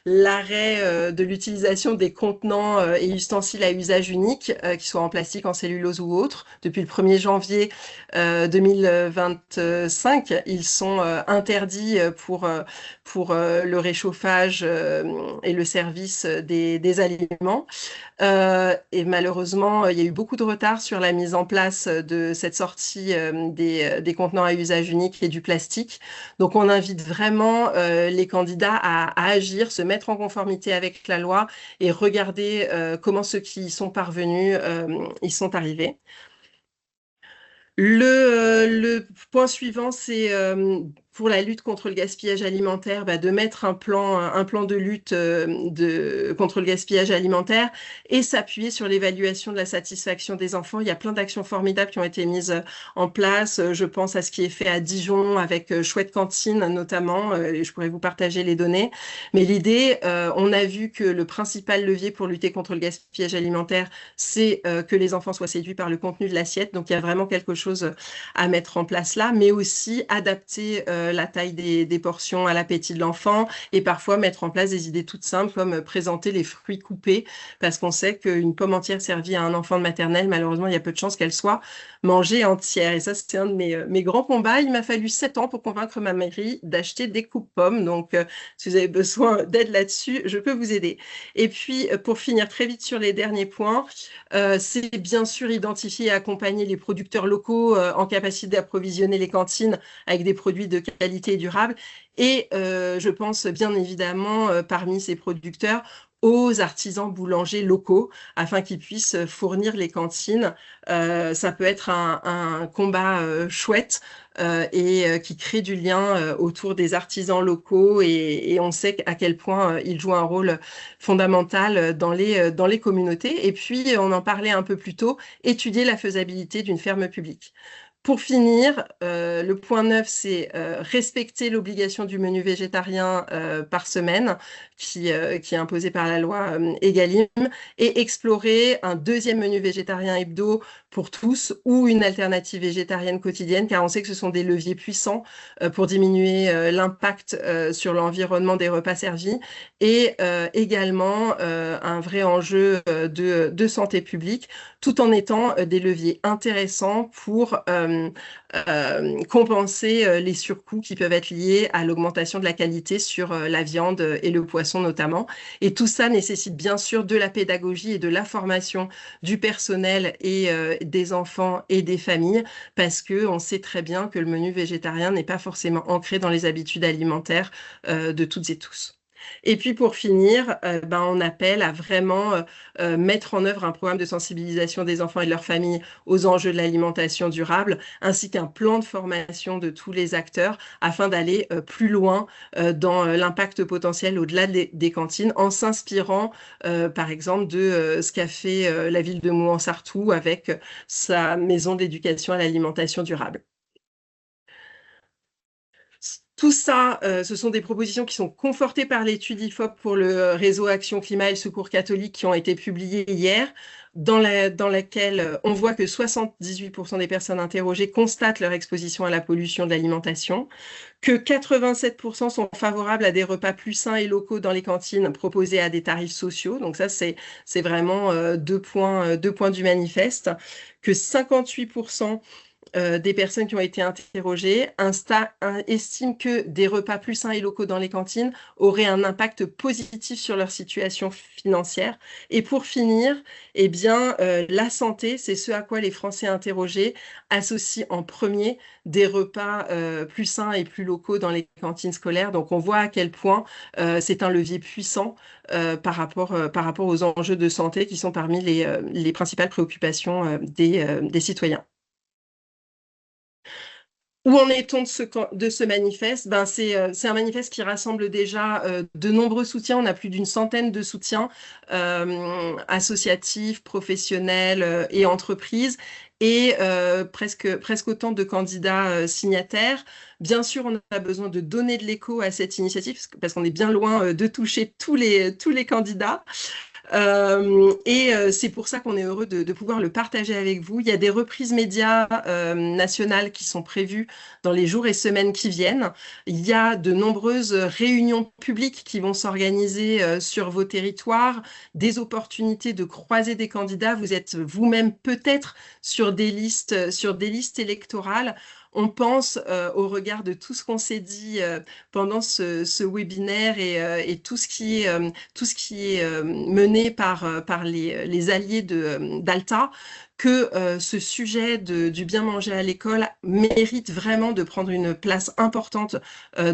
l'arrêt de l'utilisation des contenants et ustensiles à usage unique, qu'ils soient en plastique, en cellulose ou autre. Depuis le 1er janvier 2025, ils sont interdits pour le réchauffage et le service des aliments. Et malheureusement, il y a eu beaucoup de retard sur la mise en place de cette sortie des contenants à usage unique et du plastique. Donc, on invite vraiment les candidats à agir, se mettre en conformité avec la loi et regarder comment ceux qui y sont parvenus y sont arrivés. Le point suivant, c'est pour la lutte contre le gaspillage alimentaire, de mettre un plan de lutte contre le gaspillage alimentaire et s'appuyer sur l'évaluation de la satisfaction des enfants. Il y a plein d'actions formidables qui ont été mises en place. Je pense à ce qui est fait à Dijon avec Chouette Cantine notamment. Je pourrais vous partager les données. Mais l'idée, on a vu que le principal levier pour lutter contre le gaspillage alimentaire, c'est que les enfants soient séduits par le contenu de l'assiette. Donc, il y a vraiment quelque chose à mettre en place là, mais aussi adapter la taille des portions à l'appétit de l'enfant et parfois mettre en place des idées toutes simples comme présenter les fruits coupés, parce qu'on sait qu'une pomme entière servie à un enfant de maternelle, malheureusement, il y a peu de chances qu'elle soit mangée entière. Et ça, c'est un de mes grands combats. Il m'a fallu 7 ans pour convaincre ma mairie d'acheter des coupes-pommes. Donc, si vous avez besoin d'aide là-dessus, je peux vous aider. Et puis, pour finir très vite sur les derniers points, c'est bien sûr identifier et accompagner les producteurs locaux en capacité d'approvisionner les cantines avec des produits de qualité et durables. Et je pense bien évidemment parmi ces producteurs aux artisans boulangers locaux afin qu'ils puissent fournir les cantines. Ça peut être un combat chouette et qui crée du lien autour des artisans locaux et on sait à quel point ils jouent un rôle fondamental dans les communautés. Et puis, on en parlait un peu plus tôt, étudier la faisabilité d'une ferme publique. Pour finir, le point 9, c'est respecter l'obligation du menu végétarien par semaine qui est imposée par la loi Egalim et explorer un deuxième menu végétarien hebdo pour tous ou une alternative végétarienne quotidienne, car on sait que ce sont des leviers puissants pour diminuer l'impact sur l'environnement des repas servis et également un vrai enjeu de santé publique, tout en étant des leviers intéressants pour compenser les surcoûts qui peuvent être liés à l'augmentation de la qualité sur la viande et le poisson notamment. Et tout ça nécessite bien sûr de la pédagogie et de la formation du personnel et des enfants et des familles, parce qu'on sait très bien que le menu végétarien n'est pas forcément ancré dans les habitudes alimentaires de toutes et tous. Et puis pour finir, on appelle à vraiment mettre en œuvre un programme de sensibilisation des enfants et de leurs familles aux enjeux de l'alimentation durable, ainsi qu'un plan de formation de tous les acteurs afin d'aller plus loin dans l'impact potentiel au-delà des cantines, en s'inspirant par exemple de ce qu'a fait la ville de Mouansartou avec sa maison d'éducation à l'alimentation durable. Tout ça, ce sont des propositions qui sont confortées par l'étude IFOP pour le réseau Action Climat et le Secours catholique qui ont été publiées hier, dans laquelle on voit que 78% des personnes interrogées constatent leur exposition à la pollution de l'alimentation, que 87% sont favorables à des repas plus sains et locaux dans les cantines proposés à des tarifs sociaux. Donc ça, c'est vraiment deux points du manifeste, que 58% des personnes qui ont été interrogées estiment que des repas plus sains et locaux dans les cantines auraient un impact positif sur leur situation financière. Et pour finir, eh bien, la santé, c'est ce à quoi les Français interrogés associent en premier des repas plus sains et plus locaux dans les cantines scolaires. Donc on voit à quel point c'est un levier puissant par rapport aux enjeux de santé qui sont parmi les principales préoccupations des citoyens. Où en est-on de ce manifeste? C'est un manifeste qui rassemble déjà de nombreux soutiens. On a plus d'une centaine de soutiens associatifs, professionnels et entreprises, et presque autant de candidats signataires. Bien sûr, on a besoin de donner de l'écho à cette initiative parce qu'on est bien loin de toucher tous les candidats. C'est pour ça qu'on est heureux de pouvoir le partager avec vous. Il y a des reprises médias nationales qui sont prévues dans les jours et semaines qui viennent. Il y a de nombreuses réunions publiques qui vont s'organiser sur vos territoires, des opportunités de croiser des candidats. Vous êtes vous-même peut-être sur des listes électorales. On pense au regard de tout ce qu'on s'est dit pendant ce webinaire et tout ce qui est mené par les alliés d'Alta, que ce sujet du bien manger à l'école mérite vraiment de prendre une place importante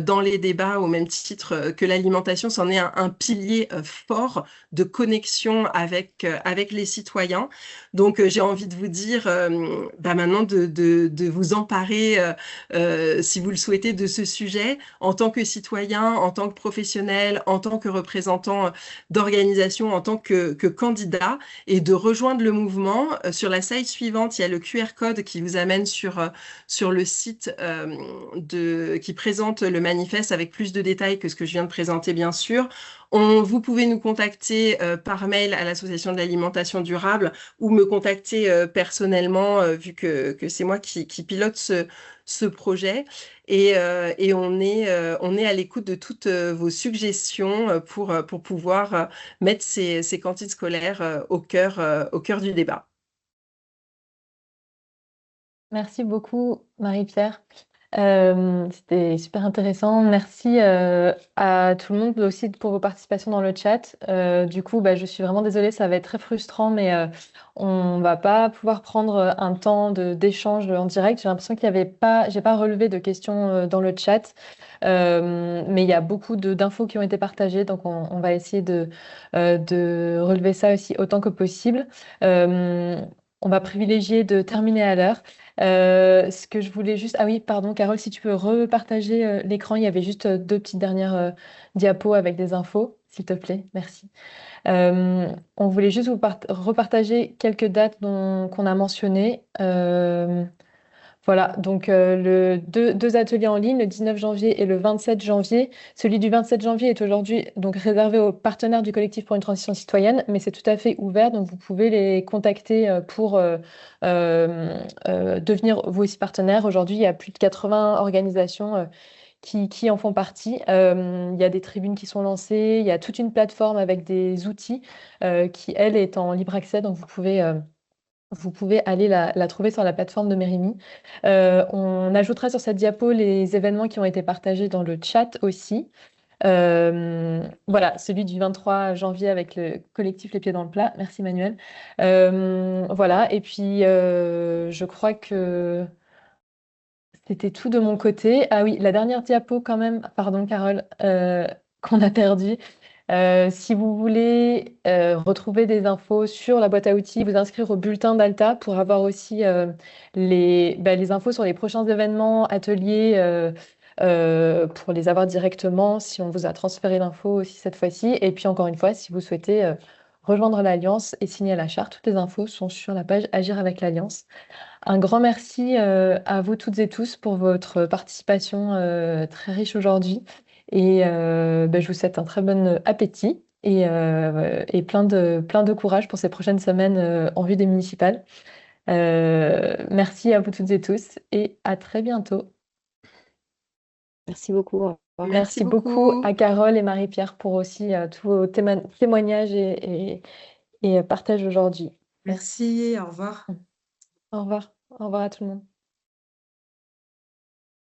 dans les débats, au même titre que l'alimentation. C'en est un pilier fort de connexion avec les citoyens. Donc j'ai envie de vous dire maintenant de vous emparer, si vous le souhaitez, de ce sujet en tant que citoyen, en tant que professionnel, en tant que représentant d'organisation, en tant que candidat, et de rejoindre le mouvement. Sur la slide suivante, il y a le QR code qui vous amène sur le site qui présente le manifeste avec plus de détails que ce que je viens de présenter, bien sûr. Vous pouvez nous contacter par mail à l'Association de l'alimentation durable ou me contacter personnellement, vu que c'est moi qui pilote ce projet. Et on est à l'écoute de toutes vos suggestions pour pouvoir mettre ces cantines scolaires au cœur du débat. Merci beaucoup, Marie-Pierre. C'était super intéressant. Merci à tout le monde aussi pour vos participations dans le chat. Du coup, je suis vraiment désolée, ça va être très frustrant, mais on va pas pouvoir prendre un temps d'échange en direct. J'ai l'impression j'ai pas relevé de questions dans le chat, mais il y a beaucoup d'infos qui ont été partagées, donc on va essayer de relever ça aussi autant que possible. On va privilégier de terminer à l'heure. Ce que je voulais juste... Ah oui, pardon, Carole, si tu peux repartager l'écran, il y avait juste deux petites dernières diapos avec des infos, s'il te plaît. Merci. On voulait juste vous repartager quelques dates qu'on a mentionnées. Voilà, donc deux ateliers en ligne, le 19 janvier et le 27 janvier. Celui du 27 janvier est aujourd'hui donc réservé aux partenaires du collectif pour une transition citoyenne, mais c'est tout à fait ouvert, donc vous pouvez les contacter pour devenir vous aussi partenaires. Aujourd'hui, il y a plus de 80 organisations qui en font partie. Il y a des tribunes qui sont lancées, il y a toute une plateforme avec des outils qui, elle, est en libre accès, donc vous pouvez aller la trouver sur la plateforme de Mérimi. On ajoutera sur cette diapo les événements qui ont été partagés dans le chat aussi. Voilà, celui du 23 janvier avec le collectif Les Pieds dans le Plat. Merci Manuel. Voilà, et puis je crois que c'était tout de mon côté. Ah oui, la dernière diapo quand même, pardon Carole, qu'on a perdue. Si vous voulez retrouver des infos sur la boîte à outils, vous inscrire au bulletin d'Alta pour avoir aussi les infos sur les prochains événements, ateliers, pour les avoir directement si on vous a transféré l'info aussi cette fois-ci. Et puis encore une fois, si vous souhaitez rejoindre l'Alliance et signer la charte, toutes les infos sont sur la page Agir avec l'Alliance. Un grand merci à vous toutes et tous pour votre participation très riche aujourd'hui. Et je vous souhaite un très bon appétit et plein de courage pour ces prochaines semaines en vue des municipales. Merci à vous toutes et tous et à très bientôt. Merci beaucoup. Au revoir. Merci Merci beaucoup beaucoup. à Carole et Marie-Pierre pour aussi tous vos témoignages et partages aujourd'hui. Merci, au revoir. Au revoir. Au revoir à tout le monde.